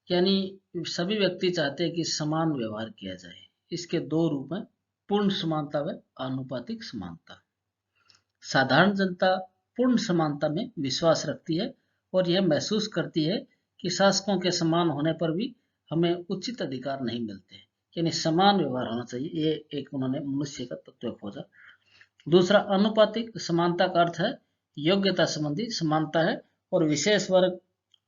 यानी सभी व्यक्ति चाहते हैं कि समान व्यवहार किया जाए। इसके दो रूप हैं, पूर्ण समानता व आनुपातिक समानता। साधारण जनता पूर्ण समानता में विश्वास रखती है और यह महसूस करती है कि शासकों के समान होने पर भी हमें उचित अधिकार नहीं मिलते, यानी समान व्यवहार होना चाहिए। ये एक उन्होंने मनुष्य का तत्व खोजा। दूसरा, अनुपातिक समानता का अर्थ है योग्यता संबंधी समानता है और विशेष वर्ग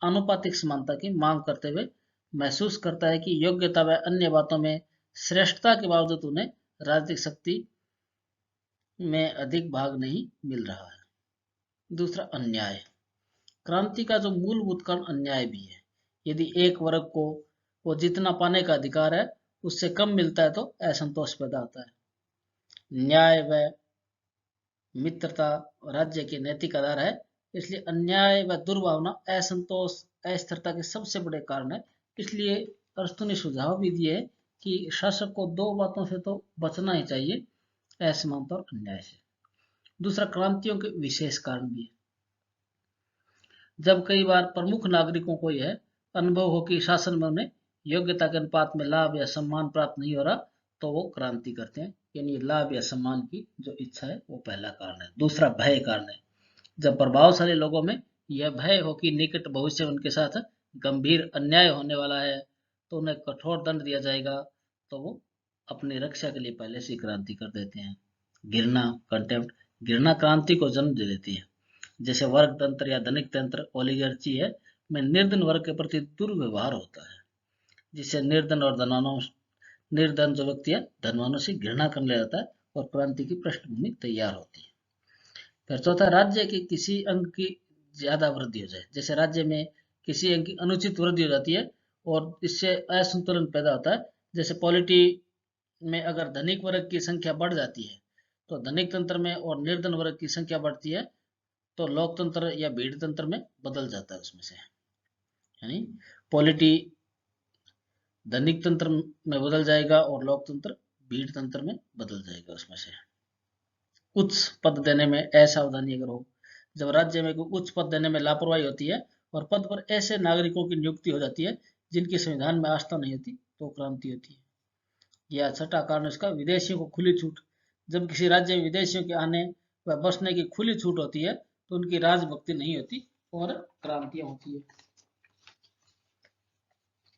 आनुपातिक समानता की मांग करते हुए महसूस करता है कि योग्यता व अन्य बातों में श्रेष्ठता के बावजूद उन्हें राजनीतिक शक्ति में अधिक भाग नहीं मिल रहा है। दूसरा, अन्याय। क्रांति का जो मूलभूत कारण अन्याय भी है। यदि एक वर्ग को वो जितना पाने का अधिकार है उससे कम मिलता है तो असंतोष पैदा होता है। न्याय व मित्रता राज्य के नैतिक आधार है, इसलिए अन्याय व दुर्भावना असंतोष अस्थिरता के सबसे बड़े कारण है। इसलिए अरस्तु ने सुझाव भी दिए कि शासक को दो बातों से तो बचना ही चाहिए, असमानता और अन्याय से। दूसरा, क्रांतियों के विशेष कारण भी है। जब कई बार प्रमुख नागरिकों को यह अनुभव हो कि शासन में उन्हें योग्यता के अनुपात में लाभ या सम्मान प्राप्त नहीं हो रहा, तो वो क्रांति करते हैं, यानी लाभ या सम्मान की जो इच्छा है वो पहला कारण है। दूसरा, भय कारण है। जब प्रभावशाली लोगों में यह भय हो कि निकट भविष्य में उनके साथ गंभीर अन्याय होने वाला है तो उन्हें कठोर दंड दिया जाएगा, तो वो अपनी रक्षा के लिए पहले से क्रांति कर देते हैं। घृणा, कंटेम्प्ट। घृणा क्रांति को जन्म दे देती है। जैसे वर्ग तंत्र या धनिक तंत्र ओलिगार्ची है में निर्धन वर्ग के प्रति दुर्व्यवहार होता है, जिससे निर्धन और धनवानों निर्धन जो व्यक्ति है धनवानों से घृणा करने लगता है और क्रांति की पृष्ठभूमि तैयार होती है। फिर चौथा, राज्य के किसी अंग की ज्यादा वृद्धि हो जाए। जैसे राज्य में किसी अंग की अनुचित वृद्धि हो जाती है और इससे असंतुलन पैदा होता है। जैसे पॉलिटी में अगर धनिक वर्ग की संख्या बढ़ जाती है तो धनिक तंत्र में, और निर्धन वर्ग की संख्या बढ़ती है तो लोकतंत्र या भीड़ तंत्र में बदल जाता है उसमें से, यानी पॉलिटी धनिक तंत्र में बदल जाएगा और लोकतंत्र भीड़ तंत्र में बदल जाएगा उसमें से। उच्च पद देने में असावधानी अगर हो, जब राज्य में कोई उच्च पद देने में लापरवाही होती है और पद पर ऐसे नागरिकों की नियुक्ति हो जाती है जिनकी संविधान में आस्था नहीं होती, तो क्रांति होती है। यह छठा कारण इसका, विदेशियों को खुली छूट। जब किसी राज्य में विदेशियों के आने व बसने की खुली छूट होती है तो उनकी राजभक्ति नहीं होती और क्रांतियां होती है।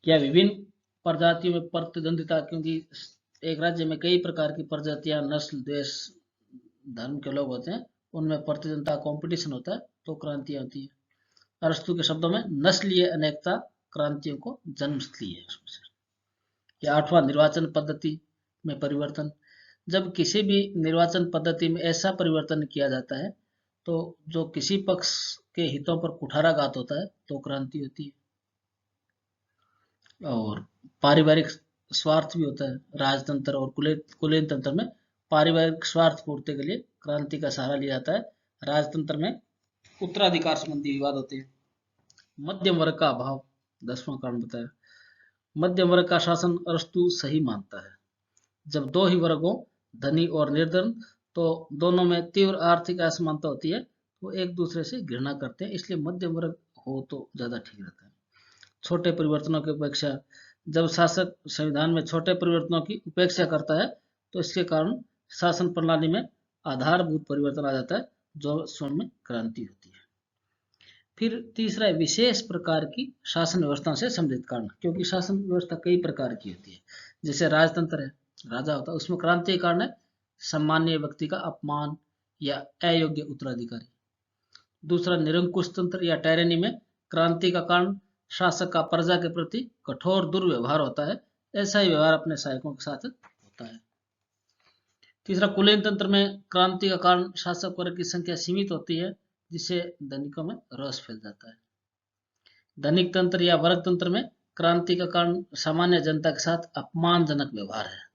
क्या विभिन्न प्रजातियों में प्रतिद्वंदिता, क्योंकि एक राज्य में कई प्रकार की प्रजातियां, नस्ल, देश, धर्म के लोग होते हैं, उनमें प्रतिद्वंदिता कंपटीशन होता है तो क्रांतियां होती है। अरस्तु के शब्दों में नस्लीय अनेकता क्रांतियों को जन्मस्थली है। या आठवां, निर्वाचन पद्धति में परिवर्तन। जब किसी भी निर्वाचन पद्धति में ऐसा परिवर्तन किया जाता है तो जो किसी पक्ष के हितों पर कुठाराघात होता है तो क्रांति होती है। और पारिवारिक स्वार्थ भी होता है। राजतंत्र और कुलीन तंत्र में पारिवारिक स्वार्थ पूर्ति के लिए क्रांति का सहारा लिया जाता है। राजतंत्र में उत्तराधिकार संबंधी विवाद होते हैं। मध्यम वर्ग का अभाव, 10वां कारण बताया। मध्यम वर्ग का शासन अरस्तु सही मानता है। जब दो ही वर्गों, धनी और निर्धन, तो दोनों में तीव्र आर्थिक असमानता होती है, वो एक दूसरे से घृणा करते हैं, इसलिए मध्यम वर्ग हो तो ज्यादा ठीक रहता है। छोटे परिवर्तनों की उपेक्षा। जब शासक संविधान में छोटे परिवर्तनों की उपेक्षा करता है तो इसके कारण शासन प्रणाली में आधारभूत परिवर्तन आ जाता है, जो स्वयं में क्रांति होती है। फिर तीसरा है विशेष प्रकार की शासन व्यवस्था से संबंधित कारण, क्योंकि शासन व्यवस्था कई प्रकार की होती है। जैसे राजतंत्र है, राजा होता है, उसमें क्रांति के कारण है सामान्य व्यक्ति का अपमान या अयोग्य उत्तराधिकारी। दूसरा, निरंकुश तंत्र या टायरेनी में क्रांति का कारण शासक का प्रजा के प्रति कठोर दुर्व्यवहार होता है। ऐसा ही व्यवहार अपने सहायकों के साथ होता है। तीसरा, कुलीन तंत्र में क्रांति का कारण शासक वर्ग की संख्या सीमित होती है, जिससे धनिकों में रोष फैल जाता है। धनिक तंत्र या वर्ग तंत्र में क्रांति का कारण सामान्य जनता के साथ अपमानजनक व्यवहार है।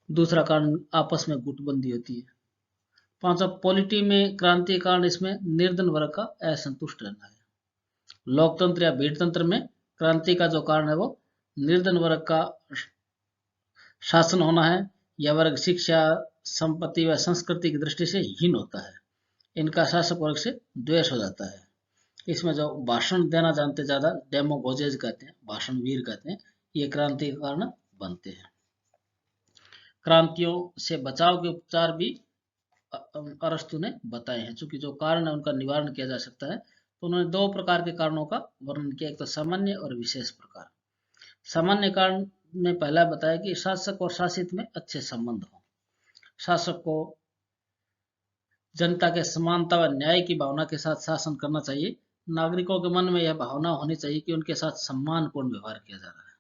दूसरा कारण आपस में गुटबंदी होती है। पांचवा, पॉलिटी में क्रांति के कारण इसमें निर्धन वर्ग का असंतुष्ट रहना है। लोकतंत्र या भीड़ तंत्र में क्रांति का जो कारण है वो निर्धन वर्ग का शासन होना है, यह वर्ग शिक्षा, संपत्ति व संस्कृति की दृष्टि से हीन होता है। इनका शासक वर्ग से द्वेष हो जाता है। इसमें जो भाषण देना जानते ज्यादा डेमोगोजेज कहते हैं, भाषण वीर कहते हैं, ये क्रांति के कारण बनते हैं। क्रांतियों से बचाव के उपचार भी अरस्तु ने बताए हैं। चूंकि जो कारण है उनका निवारण किया जा सकता है, तो उन्होंने दो प्रकार के कारणों का वर्णन किया, एक तो सामान्य और विशेष प्रकार। सामान्य कारण में पहला बताया कि शासक और शासित में अच्छे संबंध हो। शासक को जनता के समानता व न्याय की भावना के साथ शासन करना चाहिए। नागरिकों के मन में यह भावना होनी चाहिए कि उनके साथ सम्मानपूर्ण व्यवहार किया जा रहा है।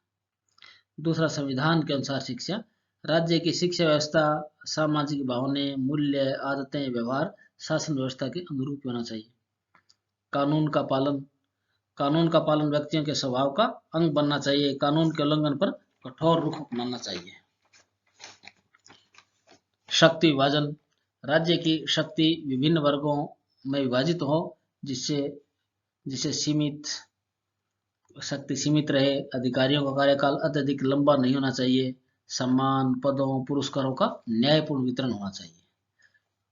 दूसरा, संविधान के अनुसार शिक्षा। राज्य की शिक्षा व्यवस्था, सामाजिक भावनाएं, मूल्य, आदतें, व्यवहार शासन व्यवस्था के अनुरूप होना चाहिए। कानून का पालन। कानून का पालन व्यक्तियों के स्वभाव का अंग बनना चाहिए। कानून के उल्लंघन पर कठोर रुख अपनाना चाहिए। शक्ति विभाजन। राज्य की शक्ति विभिन्न वर्गों में विभाजित हो, जिससे शक्ति सीमित रहे। अधिकारियों का कार्यकाल अत्यधिक लंबा नहीं होना चाहिए। सम्मान, पदों, पुरस्कारों का न्यायपूर्ण वितरण होना चाहिए।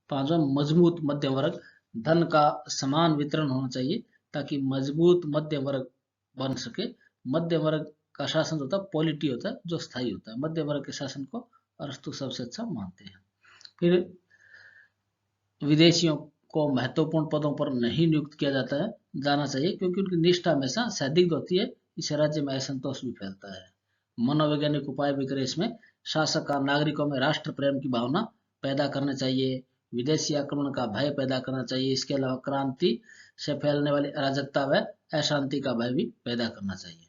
पांचवा, मजबूत मध्यम वर्ग। धन का समान वितरण होना चाहिए ताकि मजबूत मध्यम वर्ग बन सके। मध्यम वर्ग का शासन होता है पॉलिटी होता है, जो स्थायी होता है। मध्यम वर्ग के शासन को अरस्तु सबसे अच्छा मानते हैं। फिर विदेशियों को महत्वपूर्ण पदों पर नहीं नियुक्त किया जाना चाहिए, क्योंकि उनकी निष्ठा हमेशा संदिग्ध होती है। इससे राज्य में असंतोष भी फैलता है। मनोवैज्ञानिक उपाय भी करें इसमें। शासक का नागरिकों में राष्ट्र प्रेम की भावना पैदा करना चाहिए। विदेशी आक्रमण का भय पैदा करना चाहिए। इसके अलावा क्रांति से फैलने वाली अराजकता व अशांति का भय भी पैदा करना चाहिए।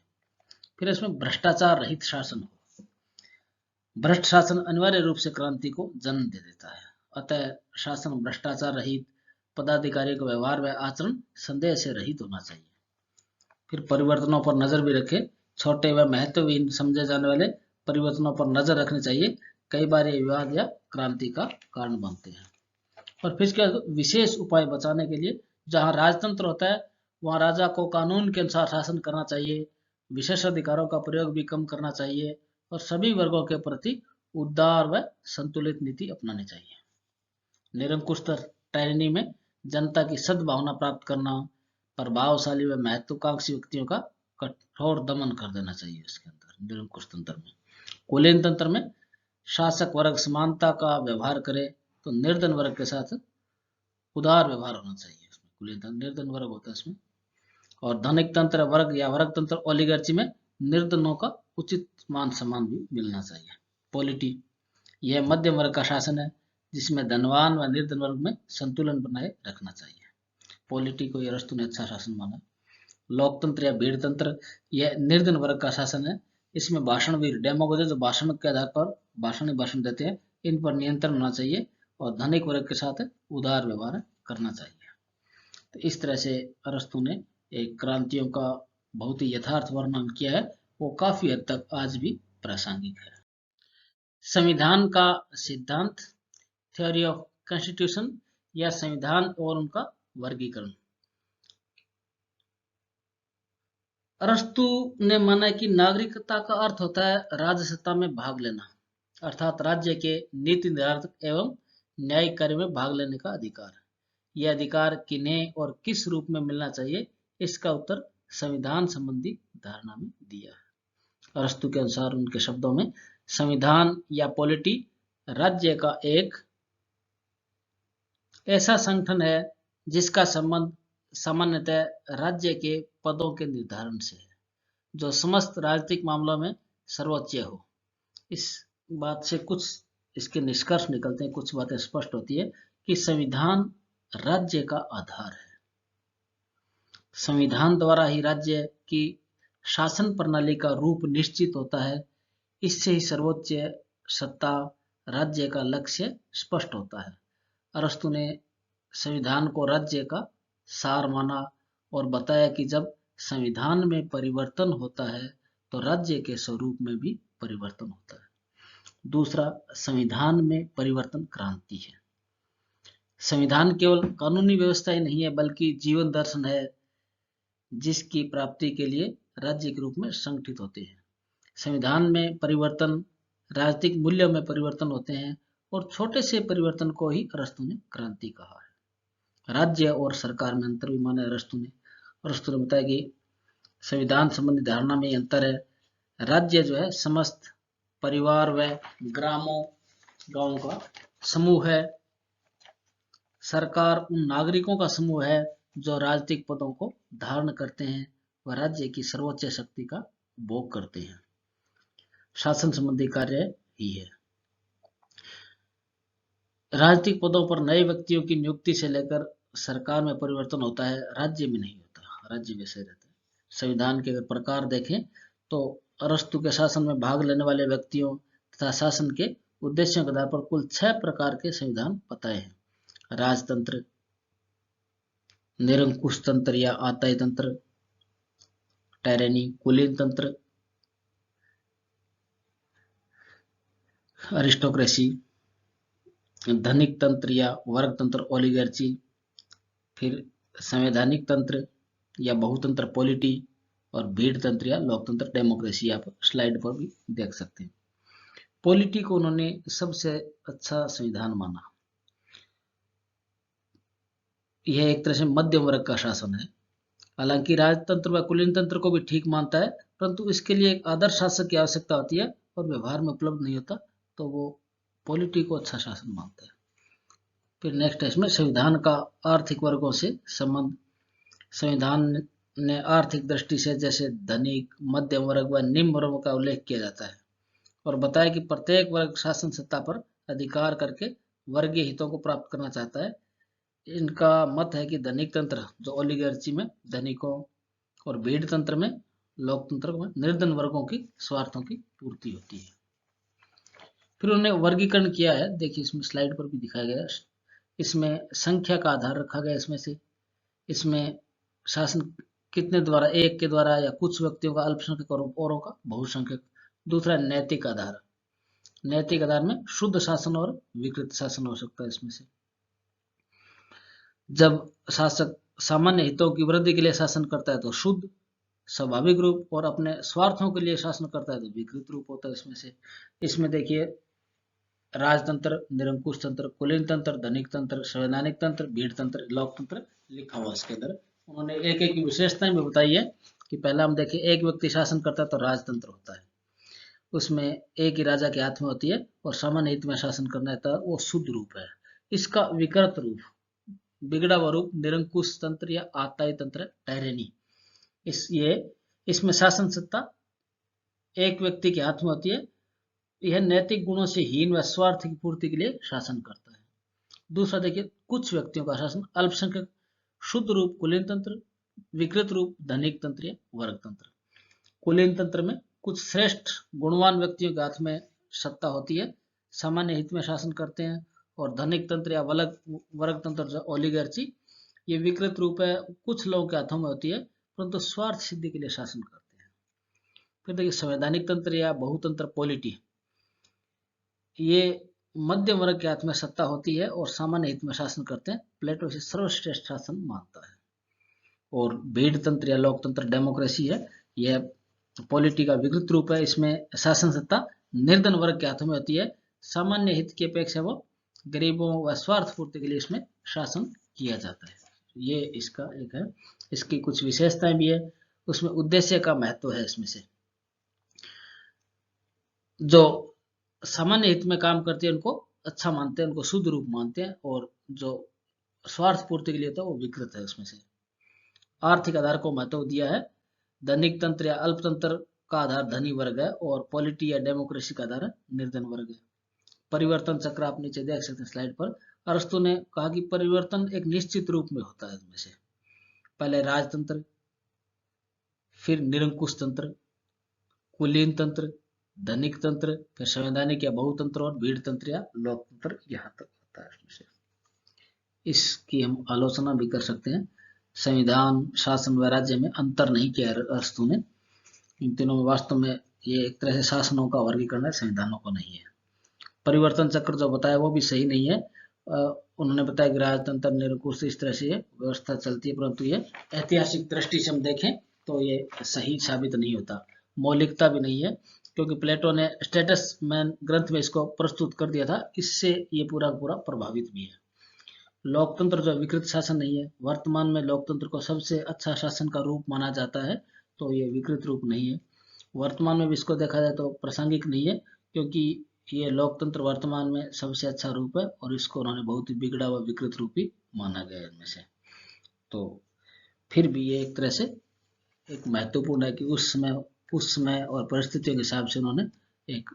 फिर इसमें भ्रष्टाचार रहित शासन हो। भ्रष्ट शासन अनिवार्य रूप से क्रांति को जन्म दे देता है। अतः शासन भ्रष्टाचार रहित, पदाधिकारियों का व्यवहार व आचरण संदेह से रहित होना चाहिए। फिर परिवर्तनों पर नजर भी रखें। छोटे व महत्वहीन समझे जाने वाले परिवर्तनों पर नजर रखनी चाहिए। कई बार ये विवाद या क्रांति का कारण बनते हैं। और फिर इसके विशेष उपाय बचाने के लिए, जहां राजतंत्र होता है वहां राजा को कानून के अनुसार शासन करना चाहिए। विशेष अधिकारों का प्रयोग भी कम करना चाहिए और सभी वर्गों के प्रति उदार व संतुलित नीति अपनानी चाहिए। निरंकुश टायरनी में जनता की सद्भावना प्राप्त करना, प्रभावशाली व महत्वाकांक्षी व्यक्तियों का कठोर दमन कर देना चाहिए। इसके अंदर निरंकुश तंत्र में। कुलीन तंत्र में शासक वर्ग समानता का व्यवहार करे, तो निर्धन वर्ग के साथ उदार व्यवहार होना चाहिए। कुलीन तंत्र निर्धन वर्ग होता है इसमें। और धनिक तंत्र वर्ग या वर्ग तंत्र ओलिगार्ची में निर्धनों का उचित मान सम्मान भी मिलना चाहिए। पॉलिटी, यह मध्यम वर्ग का शासन है जिसमें धनवान व निर्धन वर्ग में संतुलन बनाए रखना चाहिए। पॉलिटी को अरस्तु ने अच्छा शासन माना। लोकतंत्र या भीड़ तंत्र, यह निर्धन वर्ग का शासन है। इसमें भाषण वीर, डेमोक्रेसी, जो भाषण के आधार पर भाषण देते हैं, इन पर नियंत्रण होना चाहिए और धनिक वर्ग के साथ उदार व्यवहार करना चाहिए। तो इस तरह से अरस्तु ने एक क्रांतियों का बहुत ही यथार्थ वर्णन किया है, वो काफी हद तक आज भी प्रासंगिक है। संविधान का सिद्धांत, थ्योरी ऑफ कॉन्स्टिट्यूशन, या संविधान और उनका वर्गीकरण। अरस्तु ने माना कि नागरिकता का अर्थ होता है राजसत्ता में भाग लेना, अर्थात राज्य के नीति निर्धारक एवं न्यायिक कार्य में भाग लेने का अधिकार। यह अधिकार किन्हें और किस रूप में मिलना चाहिए, इसका उत्तर संविधान संबंधी धारणा में दिया है। अरस्तु के अनुसार, उनके शब्दों में, संविधान या पॉलिटी राज्य का एक ऐसा संगठन है जिसका संबंध सामान्यतः राज्य के पदों के निर्धारण से है, जो समस्त राजनीतिक मामलों में सर्वोच्च हो। इस बात से कुछ इसके निष्कर्ष निकलते हैं, कुछ बातें स्पष्ट होती है कि संविधान राज्य का आधार है। संविधान द्वारा ही राज्य की शासन प्रणाली का रूप निश्चित होता है। इससे ही सर्वोच्च सत्ता, राज्य का लक्ष्य स्पष्ट होता है। अरस्तु ने संविधान को राज्य का सार माना और बताया कि जब संविधान में परिवर्तन होता है तो राज्य के स्वरूप में भी परिवर्तन होता है। दूसरा, संविधान में परिवर्तन क्रांति है। संविधान केवल कानूनी व्यवस्था ही नहीं है, बल्कि जीवन दर्शन है जिसकी प्राप्ति के लिए राज्य के रूप में संगठित होते हैं। संविधान में परिवर्तन राजनीतिक मूल्यों में परिवर्तन होते हैं और छोटे से परिवर्तन को ही अरस्तु ने क्रांति कहा है। राज्य और सरकार में अंतर भी माना अरस्तु ने। अरस्तु ने बताया कि संविधान संबंधी धारणा में अंतर है। राज्य जो है समस्त परिवार व गांवों का समूह है। सरकार उन नागरिकों का समूह है जो राजनीतिक पदों को धारण करते हैं व राज्य की सर्वोच्च शक्ति का भोग करते हैं। शासन संबंधी कार्य ही है। राजनीतिक पदों पर नए व्यक्तियों की नियुक्ति से लेकर सरकार में परिवर्तन होता है, राज्य में नहीं होता, राज्य वैसे रहता है। संविधान के अगर प्रकार देखें तो अरस्तु के शासन में भाग लेने वाले व्यक्तियों तथा शासन के उद्देश्यों के आधार पर कुल 6 प्रकार के संविधान बताए हैं। राजतंत्र, निरंकुश तंत्र या आताई तंत्र, टायरेनी, कुलीन तंत्र, अरिस्टोक्रेसी, धनिक तंत्र या वर्ग तंत्र, ओलिगार्ची, फिर संवैधानिक तंत्र या बहुतंत्र, पॉलिटी, और भीड़ तंत्र या लोकतंत्र, डेमोक्रेसी। आप स्लाइड पर भी देख सकते हैं। पॉलिटी को उन्होंने सबसे अच्छा संविधान माना। यह एक तरह से मध्यम वर्ग का शासन है। हालांकि राजतंत्र व कुलीन तंत्र को भी ठीक मानता है, परंतु इसके लिए एक आदर्श शासक की आवश्यकता होती है और व्यवहार में उपलब्ध नहीं होता, तो वो पॉलिटी को अच्छा शासन मानता है। फिर नेक्स्ट है इसमें संविधान का आर्थिक वर्गों से संबंध। संविधान ने आर्थिक दृष्टि से जैसे धनिक, मध्यम वर्ग व निम्न वर्ग का उल्लेख किया जाता है और बताया कि प्रत्येक वर्ग शासन सत्ता पर अधिकार करके वर्गीय हितों को प्राप्त करना चाहता है। इनका मत है कि धनिक तंत्र जो ओलिगार्ची में धनिकों और भीड़ तंत्र में लोकतंत्र में निर्धन वर्गों की स्वार्थों की पूर्ति होती है। फिर उन्होंने वर्गीकरण किया है, देखिए इसमें स्लाइड पर भी दिखाया गया है। इसमें संख्या का आधार रखा गया इसमें शासन कितने द्वारा, एक के द्वारा या कुछ व्यक्तियों का, अल्पसंख्यक और औरों का बहुसंख्यक। दूसरा नैतिक आधार, नैतिक आधार में शुद्ध शासन और विकृत शासन हो सकता है। इसमें से जब शासक सामान्य हितों की वृद्धि के लिए शासन करता है तो शुद्ध स्वाभाविक रूप, और अपने स्वार्थों के लिए शासन करता है तो विकृत रूप होता है। इसमें देखिए राजतंत्र, निरंकुश तंत्र, कुलीन तंत्र, धनिक तंत्र, संवैधानिक तंत्र, भीड़ तंत्र, लोकतंत्र लिखा हुआ इसके अंदर। उन्होंने एक एक विशेषताएं भी बताई है कि पहला हम देखें, एक व्यक्ति शासन करता है तो राजतंत्र होता है, उसमें एक ही राजा के हाथ में होती है और सामान्य हित में शासन करना है, वो शुद्ध रूप है। इसका विकृत रूप, बिगड़ा हुआ रूप निरंकुश तंत्र या आताई तंत्र, टायरेनी। इसमें शासन सत्ता एक व्यक्ति के हाथ में होती है, यह नैतिक गुणों से हीन व स्वार्थ की पूर्ति के लिए शासन करता है। दूसरा देखिए कुछ व्यक्तियों का शासन, अल्पसंख्यक, शुद्ध रूप कुलीन तंत्र, विकृत रूप धनिक तंत्र या वर्ग तंत्र। कुलीन तंत्र में कुछ श्रेष्ठ गुणवान व्यक्तियों के हाथ में सत्ता होती है, सामान्य हित में शासन करते हैं। और धनिक तंत्र या वर्ग तंत्र, ओलिगार्ची, ये विकृत रूप है, कुछ लोगों के हाथों में होती है परंतु स्वार्थ सिद्धि के लिए शासन करते हैं। फिर देखिए संवैधानिक तंत्र या बहुतंत्र, पॉलिटी, ये मध्यम वर्ग के हाथ में सत्ता होती है और सामान्य हित में शासन करते हैं। प्लेटो इसे सर्वश्रेष्ठ शासन मानता है। और भीड़ तंत्र या लोकतंत्र, डेमोक्रेसी है, यह पॉलिटी का विकृत रूप है। इसमें शासन सत्ता निर्धन वर्ग के हाथों में होती है, सामान्य हित की अपेक्षा वो गरीबों व स्वार्थ पूर्ति के लिए इसमें शासन किया जाता है। ये इसका एक है। इसकी कुछ विशेषताएं भी है। उसमें उद्देश्य का महत्व है। इसमें से जो सामान्य हित में काम करते हैं उनको अच्छा मानते हैं, उनको शुद्ध रूप मानते हैं, और जो स्वार्थ पूर्ति के लिए तो वो विकृत है। उसमें से आर्थिक आधार को महत्व दिया है। धनिक तंत्र या अल्पतंत्र का आधार धनी वर्ग है और पॉलिटी या डेमोक्रेसी का आधार निर्धन वर्ग है। परिवर्तन चक्र आप नीचे देख सकते हैं स्लाइड पर। अरस्तु ने कहा कि परिवर्तन एक निश्चित रूप में होता है। इसमें से पहले राजतंत्र, फिर निरंकुश तंत्र, कुलीन तंत्र, धनिक तंत्र, फिर संवैधानिक या बहुतंत्र, और भीड़ तंत्र या लोकतंत्र, यहाँ तक होता है। इसमें से इसकी हम आलोचना भी कर सकते हैं। संविधान, शासन व राज्य में अंतर नहीं किया अरस्तु ने। इन तीनों में वास्तव में ये एक तरह से शासनों का वर्गीकरण है, संविधानों को नहीं है। परिवर्तन चक्र जो बताया वो भी सही नहीं है। उन्होंने बताया कि राजतंत्र, निरंकुश, इस तरह से व्यवस्था चलती है, परंतु ये ऐतिहासिक दृष्टि से हम देखें तो ये सही साबित नहीं होता, मौलिकता भी नहीं है। क्योंकि प्लेटो ने स्टेटसमैन ग्रंथ में इसको प्रस्तुत कर दिया था, इससे ये पूरा पूरा प्रभावित भी है। लोकतंत्र जो विकृत शासन नहीं है, वर्तमान में लोकतंत्र को सबसे अच्छा शासन का रूप माना जाता है, तो ये विकृत रूप नहीं है। वर्तमान में भी इसको देखा जाए तो प्रासंगिक नहीं है, क्योंकि ये लोकतंत्र वर्तमान में सबसे अच्छा रूप है और इसको उन्होंने बहुत ही बिगड़ा हुआ विकृत रूप ही माना गया है इनमें से। तो फिर भी ये एक तरह से एक महत्वपूर्ण है कि उस समय और परिस्थितियों के हिसाब से उन्होंने एक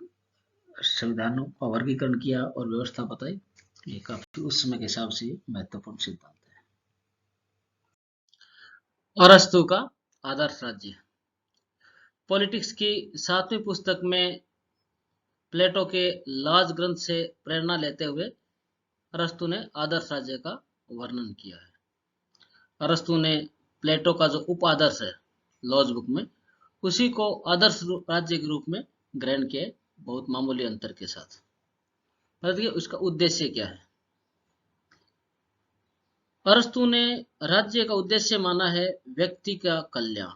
संविधानों का वर्गीकरण किया और व्यवस्था बताई। ये काफी उस समय के हिसाब से महत्वपूर्ण सिद्धांत है। अरस्तु का आदर्श राज्य। पॉलिटिक्स की 7वीं पुस्तक में प्लेटो के लाज ग्रंथ से प्रेरणा लेते हुए अरस्तु ने आदर्श राज्य का वर्णन किया है। अरस्तु ने प्लेटो का जो उप आदर्श है लॉज बुक में, उसी को आदर्श राज्य के रूप में ग्रहण किया, बहुत मामूली अंतर के साथ। देखिए उसका उद्देश्य क्या है। अरस्तु ने राज्य का उद्देश्य माना है व्यक्ति का कल्याण।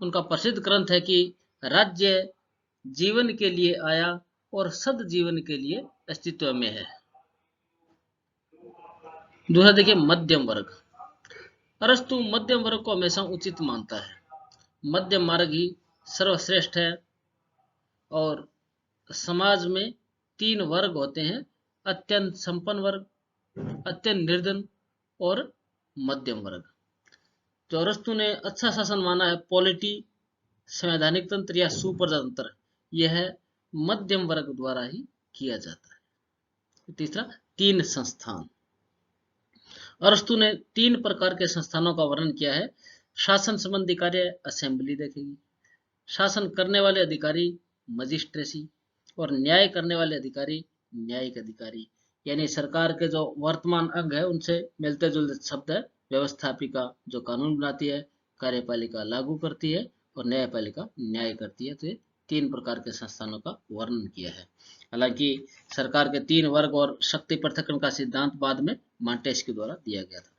उनका प्रसिद्ध ग्रंथ है कि राज्य जीवन के लिए आया और सद जीवन के लिए अस्तित्व में है। दूसरा देखिए मध्यम वर्ग। अरस्तु मध्यम वर्ग को हमेशा उचित मानता है। मध्यम मार्ग ही सर्वश्रेष्ठ है और समाज में 3 वर्ग होते हैं, अत्यंत संपन्न वर्ग, अत्यंत निर्धन और मध्यम वर्ग। तो अरस्तु ने अच्छा शासन माना है पॉलिटी, संवैधानिक तंत्र या सुप्रजातंत्र, यह मध्यम वर्ग द्वारा ही किया जाता है। तीसरा 3 संस्थान। अरस्तु ने 3 प्रकार के संस्थानों का वर्णन किया है। शासन संबंधी कार्य असेंबली देखेगी, शासन करने वाले अधिकारी मजिस्ट्रेसी और न्याय करने वाले अधिकारी न्यायिक अधिकारी। यानी सरकार के जो वर्तमान अंग है उनसे मिलते जुलते शब्द है। व्यवस्थापिका जो कानून बनाती है, कार्यपालिका लागू करती है और न्यायपालिका न्याय करती है। तो ये 3 प्रकार के संस्थानों का वर्णन किया है। हालांकि सरकार के 3 वर्ग और शक्ति पृथक्करण का सिद्धांत बाद में मॉन्टेस्क्यू द्वारा दिया गया था।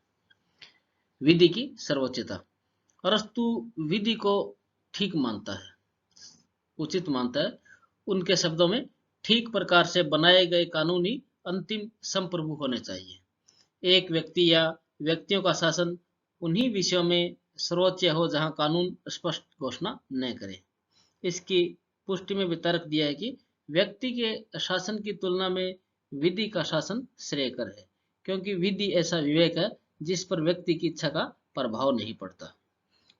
विधि की सर्वोच्चता। अरस्तु विधि को ठीक मानता है, उचित मानता है। उनके शब्दों में ठीक प्रकार से बनाए गए कानून ही अंतिम संप्रभु होने चाहिए। एक व्यक्ति या व्यक्तियों का शासन उन्हीं विषयों में सर्वोच्च हो जहां कानून स्पष्ट घोषणा न करे। इसकी पुष्टि में भी तर्क दिया है कि व्यक्ति के शासन की तुलना में विधि का शासन श्रेयकर है, क्योंकि विधि ऐसा विवेक है जिस पर व्यक्ति की इच्छा का प्रभाव नहीं पड़ता।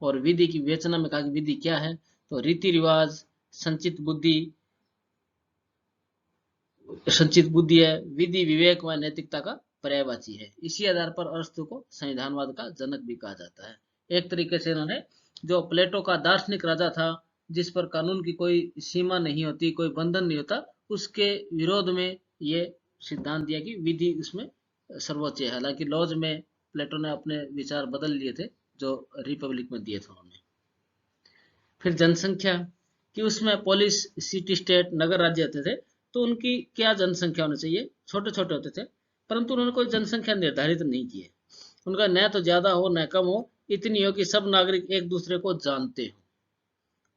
और विधि की विवेचना में कहा कि विधि क्या है, तो रीति रिवाज, संचित बुद्धि है। विधि विवेक व नैतिकता का पर्यायवाची है। इसी आधार पर अरस्तु को संविधानवाद का जनक भी कहा जाता है। एक तरीके से इन्होंने जो प्लेटो का दार्शनिक राजा था, जिस पर कानून की कोई सीमा नहीं होती, कोई बंधन नहीं होता, उसके विरोध में ये सिद्धांत दिया कि विधि उसमें सर्वोच्च है। हालांकि लॉज में प्लेटो ने अपने विचार बदल लिए थे जो रिपब्लिक में दिए थे उन्होंने। फिर जनसंख्या कि उसमें पोलिस, सिटी स्टेट, नगर राज्य होते थे, तो उनकी क्या जनसंख्या होनी चाहिए, छोटे छोटे होते थे, परंतु उन्होंने कोई जनसंख्या निर्धारित नहीं की है। उनका न तो ज्यादा हो न कम हो, इतनी हो कि सब नागरिक एक दूसरे को जानते हो,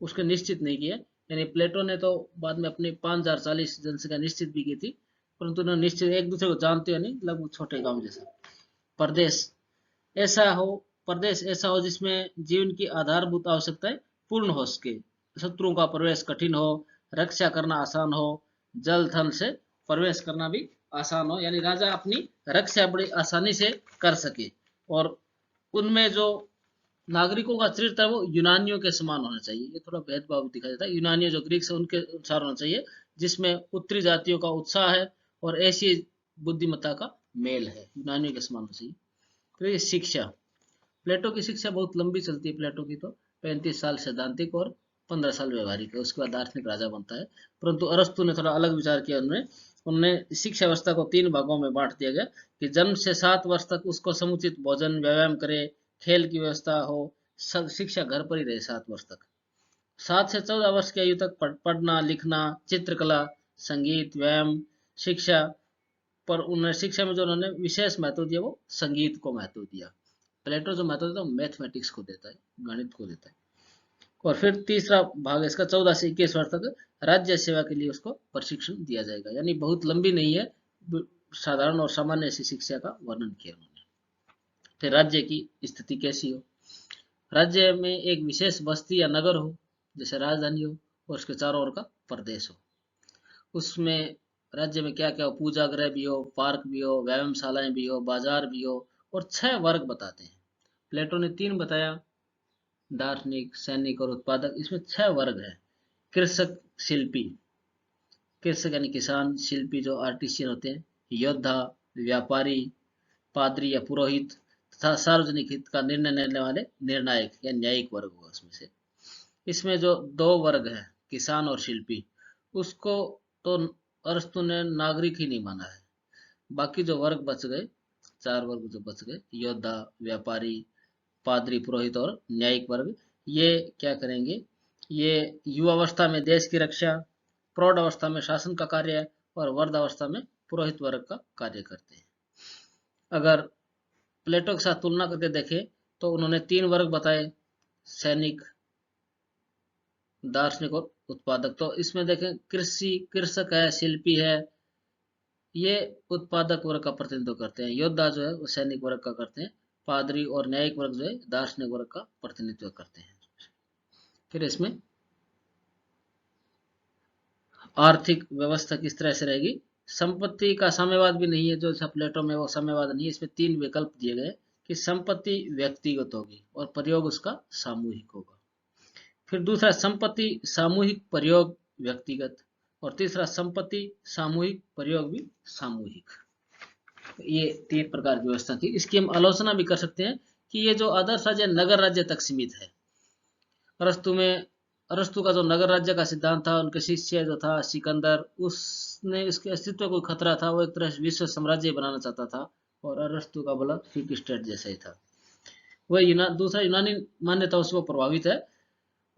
उसके निश्चित नहीं किया। यानी प्लेटो ने तो बाद में अपनी 5040 जनसंख्या निश्चित भी की थी, परंतु उन्होंने निश्चित एक दूसरे को जानते हो नहीं, लगभग छोटे गांव जैसा। प्रदेश ऐसा हो जिसमें जीवन की आधारभूत आवश्यकताएं पूर्ण हो सके, शत्रुओं का प्रवेश कठिन हो, रक्षा करना आसान हो, जल थल से प्रवेश करना भी आसान हो, यानी राजा अपनी रक्षा बड़ी आसानी से कर सके। और उनमें जो नागरिकों का चरित्र है वो यूनानियों के समान होना चाहिए। ये थोड़ा भेदभाव दिखाया जाता है। यूनानियों जो ग्रीक से उनके अनुसार होना चाहिए, जिसमें उत्तरी जातियों का उत्साह है और एशियाई बुद्धिमत्ता का मेल है, यूनानियों के समान होना चाहिए। तो ये शिक्षा, प्लेटो की शिक्षा बहुत लंबी चलती है। प्लेटो की तो 35 साल सैद्धांतिक और 15 साल व्यवहारिक है, उसके बाद दार्शनिक राजा बनता है। परंतु अरस्तु ने थोड़ा अलग विचार किया। उन्होंने शिक्षा व्यवस्था को 3 भागों में बांट दिया गया कि जन्म से 7 वर्ष तक उसको समुचित भोजन व्यायाम करे, खेल की व्यवस्था हो, सब शिक्षा घर पर ही रहे 7 वर्ष तक। 7 से 14 वर्ष की आयु तक पढ़ना लिखना, चित्रकला, संगीत, व्यायाम, शिक्षा। पर उन्होंने शिक्षा में जो उन्होंने विशेष महत्व दिया वो संगीत को महत्व दिया। प्लेटो जो महत्व देता है वो मैथमेटिक्स को देता है, गणित को देता है। और फिर तीसरा भाग इसका 14 से 21 वर्ष तक राज्य सेवा के लिए उसको प्रशिक्षण दिया जाएगा। यानी बहुत लंबी नहीं है, साधारण और सामान्य ऐसी शिक्षा का वर्णन किया उन्होंने। फिर राज्य की स्थिति कैसी हो, राज्य में एक विशेष बस्ती या नगर हो, जैसे राजधानी हो, और उसके चारों ओर का प्रदेश हो। उसमें राज्य में क्या क्या हो, पूजा गृह भी हो, पार्क भी हो, व्यायामशालाएं भी हो, बाजार भी हो, और 6 वर्ग बताते हैं। प्लेटो ने 3 बताया, दार्शनिक, सैनिक और उत्पादक। इसमें 6 वर्ग है। कृषक, शिल्पी, कृषक यानी किसान, शिल्पी जो आर्टिशियन होते हैं, योद्धा, व्यापारी, पादरी या पुरोहित, तथा सार्वजनिक हित का निर्णय लेने वाले निर्णायक या न्यायिक वर्ग होगा उसमें से। इसमें जो 2 वर्ग है, किसान और शिल्पी, उसको तो अरस्तु ने नागरिक ही नहीं माना है। बाकी जो वर्ग बच गए, 4 वर्ग जो बच गए, योद्धा, व्यापारी, पादरी, पुरोहित और न्यायिक वर्ग, ये क्या करेंगे, ये युवावस्था में देश की रक्षा, प्रौढ़ अवस्था में शासन का कार्य और वृद्धावस्था में पुरोहित वर्ग का कार्य करते हैं। अगर प्लेटो के साथ तुलना करके देखें तो उन्होंने 3 वर्ग बताए, सैनिक, दार्शनिक और उत्पादक। तो इसमें देखें, कृषक है, शिल्पी है, ये उत्पादक वर्ग का प्रतिनिधित्व करते हैं। योद्धा जो है वो सैनिक वर्ग का करते हैं। पादरी और न्यायिक वर्ग जो है दार्शनिक वर्ग का प्रतिनिधित्व करते हैं। फिर इसमें आर्थिक व्यवस्था किस तरह से रहेगी, संपत्ति का साम्यवाद भी नहीं है, जो प्लेटो में वो साम्यवाद नहीं है। इसमें 3 विकल्प दिए गए कि संपत्ति व्यक्तिगत होगी और प्रयोग उसका सामूहिक होगा। फिर दूसरा, संपत्ति सामूहिक, प्रयोग व्यक्तिगत, और तीसरा, संपत्ति सामूहिक, प्रयोग भी सामूहिक। ये 3 प्रकार की व्यवस्था थी। इसकी हम आलोचना भी कर सकते हैं कि ये जो आदर्श राज्य नगर राज्य तक सीमित है। अरस्तु का जो नगर राज्य का सिद्धांत था, उनके शिष्य जो था सिकंदर, उसने इसके अस्तित्व को खतरा था, वो एक तरह से विश्व साम्राज्य बनाना चाहता था, और अरस्तु का बोला फिक स्टेट जैसा ही था। वह दूसरा यूनानी मान्यता उसको प्रभावित है।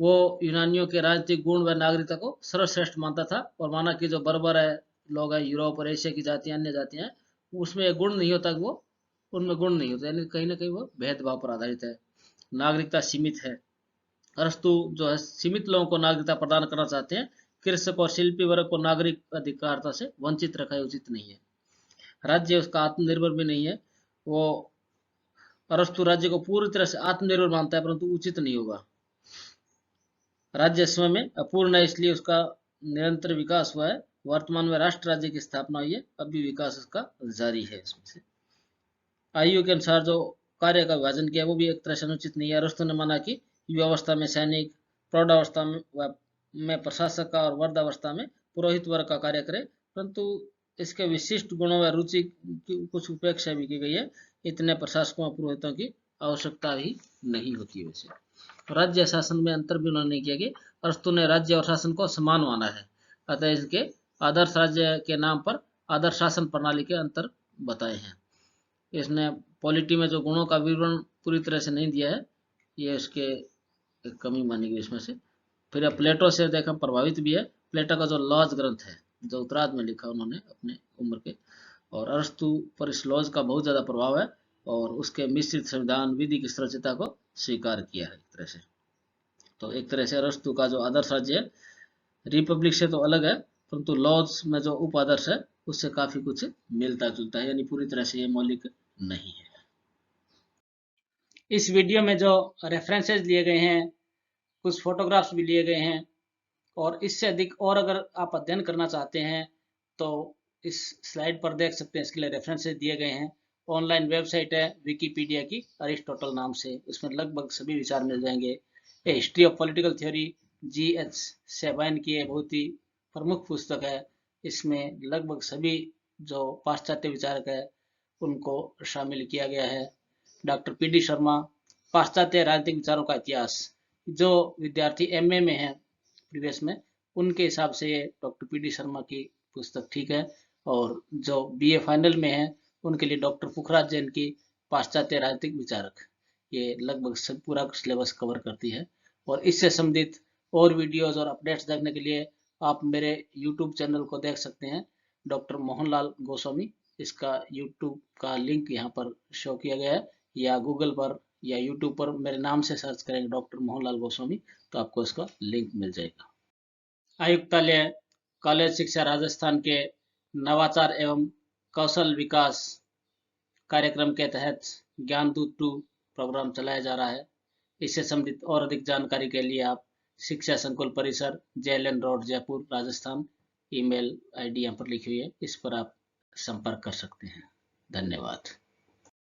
वो यूनानियों के राजनीतिक गुण व नागरिकता को सर्वश्रेष्ठ मानता था, और माना कि जो बर्बर है लोग हैं, यूरोप और एशिया की जातियां, अन्य जातियां, उसमें गुण नहीं होता, वो उनमें गुण नहीं होता, यानी कहीं ना कहीं वो भेदभाव पर आधारित है। नागरिकता सीमित है। अरस्तु जो है सीमित लोगों को नागरिकता प्रदान करना चाहते हैं। कृषक और शिल्पी वर्ग को नागरिक अधिकारता से वंचित रखा उचित नहीं है। राज्य उसका आत्मनिर्भर भी नहीं है। वो अरस्तु राज्य को पूरी तरह से आत्मनिर्भर मानता है, परंतु उचित नहीं होगा। राज्य समय में अपूर्ण है, इसलिए उसका निरंतर विकास हुआ है। वर्तमान में राष्ट्र राज्य की स्थापना हुई है, अभी विकास उसका जारी है। इसमें से आयु के अनुसार जो कार्य का विभाजन किया वो भी एक तरह से अनुचित नहीं है। अरस्तु ने माना कि युवावस्था में सैनिक, प्रौढ़ावस्था में प्रशासक का और वृद्धावस्था में पुरोहित वर्ग का कार्य करे, परंतु इसके विशिष्ट गुणों व रुचि की कुछ उपेक्षा भी की गई है। इतने प्रशासकों और पुरोहितों की आवश्यकता भी नहीं होती। वैसे राज्य शासन में अंतर भी उन्होंने किया कि अरस्तु ने राज्य और शासन को समान माना है, अतः इसके आदर्श राज्य के नाम पर आदर्श शासन प्रणाली के अंतर बताए हैं। इसने पॉलिटी में जो गुणों का विवरण पूरी तरह से नहीं दिया है, ये इसके एक कमी मानी गई इसमें से। फिर प्लेटो से देखा प्रभावित भी है। प्लेटो का जो लॉज ग्रंथ है, जो उत्तरार्ध में लिखा उन्होंने अपने उम्र के, और अरस्तु पर इस लॉज का बहुत ज़्यादा प्रभाव है, और उसके मिश्रित संविधान विधि की सुरक्षिता को स्वीकार किया है एक तरह से। तो एक तरह से अरस्तु का जो आदर्श राज्य है रिपब्लिक से तो अलग है, परंतु लॉज में जो उप आदर्श है उससे काफी कुछ मिलता जुलता है, यानी पूरी तरह से ये मौलिक नहीं है। इस वीडियो में जो रेफरेंसेस लिए गए हैं, कुछ फोटोग्राफ्स भी लिए गए हैं, और इससे अधिक और अगर आप अध्ययन करना चाहते हैं तो इस स्लाइड पर देख सकते हैं। इसके लिए रेफरेंसेस दिए गए हैं। ऑनलाइन वेबसाइट है विकिपीडिया की, अरिस्टोटल नाम से, उसमें लगभग सभी विचार मिल जाएंगे। A history of political theory, GH Sabine की बहुत ही प्रमुख पुस्तक है। इसमें लगभग सभी जो पाश्चात्य विचारक है उनको शामिल किया गया है। डॉक्टर PD शर्मा, पाश्चात्य राजनीतिक विचारों का इतिहास, जो विद्यार्थी MA में है प्रीवियस में, उनके हिसाब से ये डॉक्टर PD शर्मा की पुस्तक ठीक है। और जो BA फाइनल में है उनके लिए डॉक्टर पुखराज जैन की पाश्चात्य राजनीतिक विचारक, ये लगभग सब पूरा सिलेबस कवर करती है। और इससे संबंधित और वीडियोस और अपडेट्स देखने के लिए आप मेरे YouTube चैनल को देख सकते हैं, डॉक्टर मोहनलाल गोस्वामी। इसका YouTube का लिंक यहाँ पर शो किया गया है, या गूगल पर या यूट्यूब पर मेरे नाम से सर्च करेंगे डॉक्टर मोहनलाल गोस्वामी तो आपको इसका लिंक मिल जाएगा। आयुक्तालय कॉलेज शिक्षा राजस्थान के नवाचार एवं कौशल विकास कार्यक्रम के तहत ज्ञानदूत 2 प्रोग्राम चलाया जा रहा है। इससे संबंधित और अधिक जानकारी के लिए आप शिक्षा संकुल परिसर, JLN road, Jaipur, Rajasthan, email ID यहाँ पर लिखी हुई है, इस पर आप संपर्क कर सकते हैं। धन्यवाद।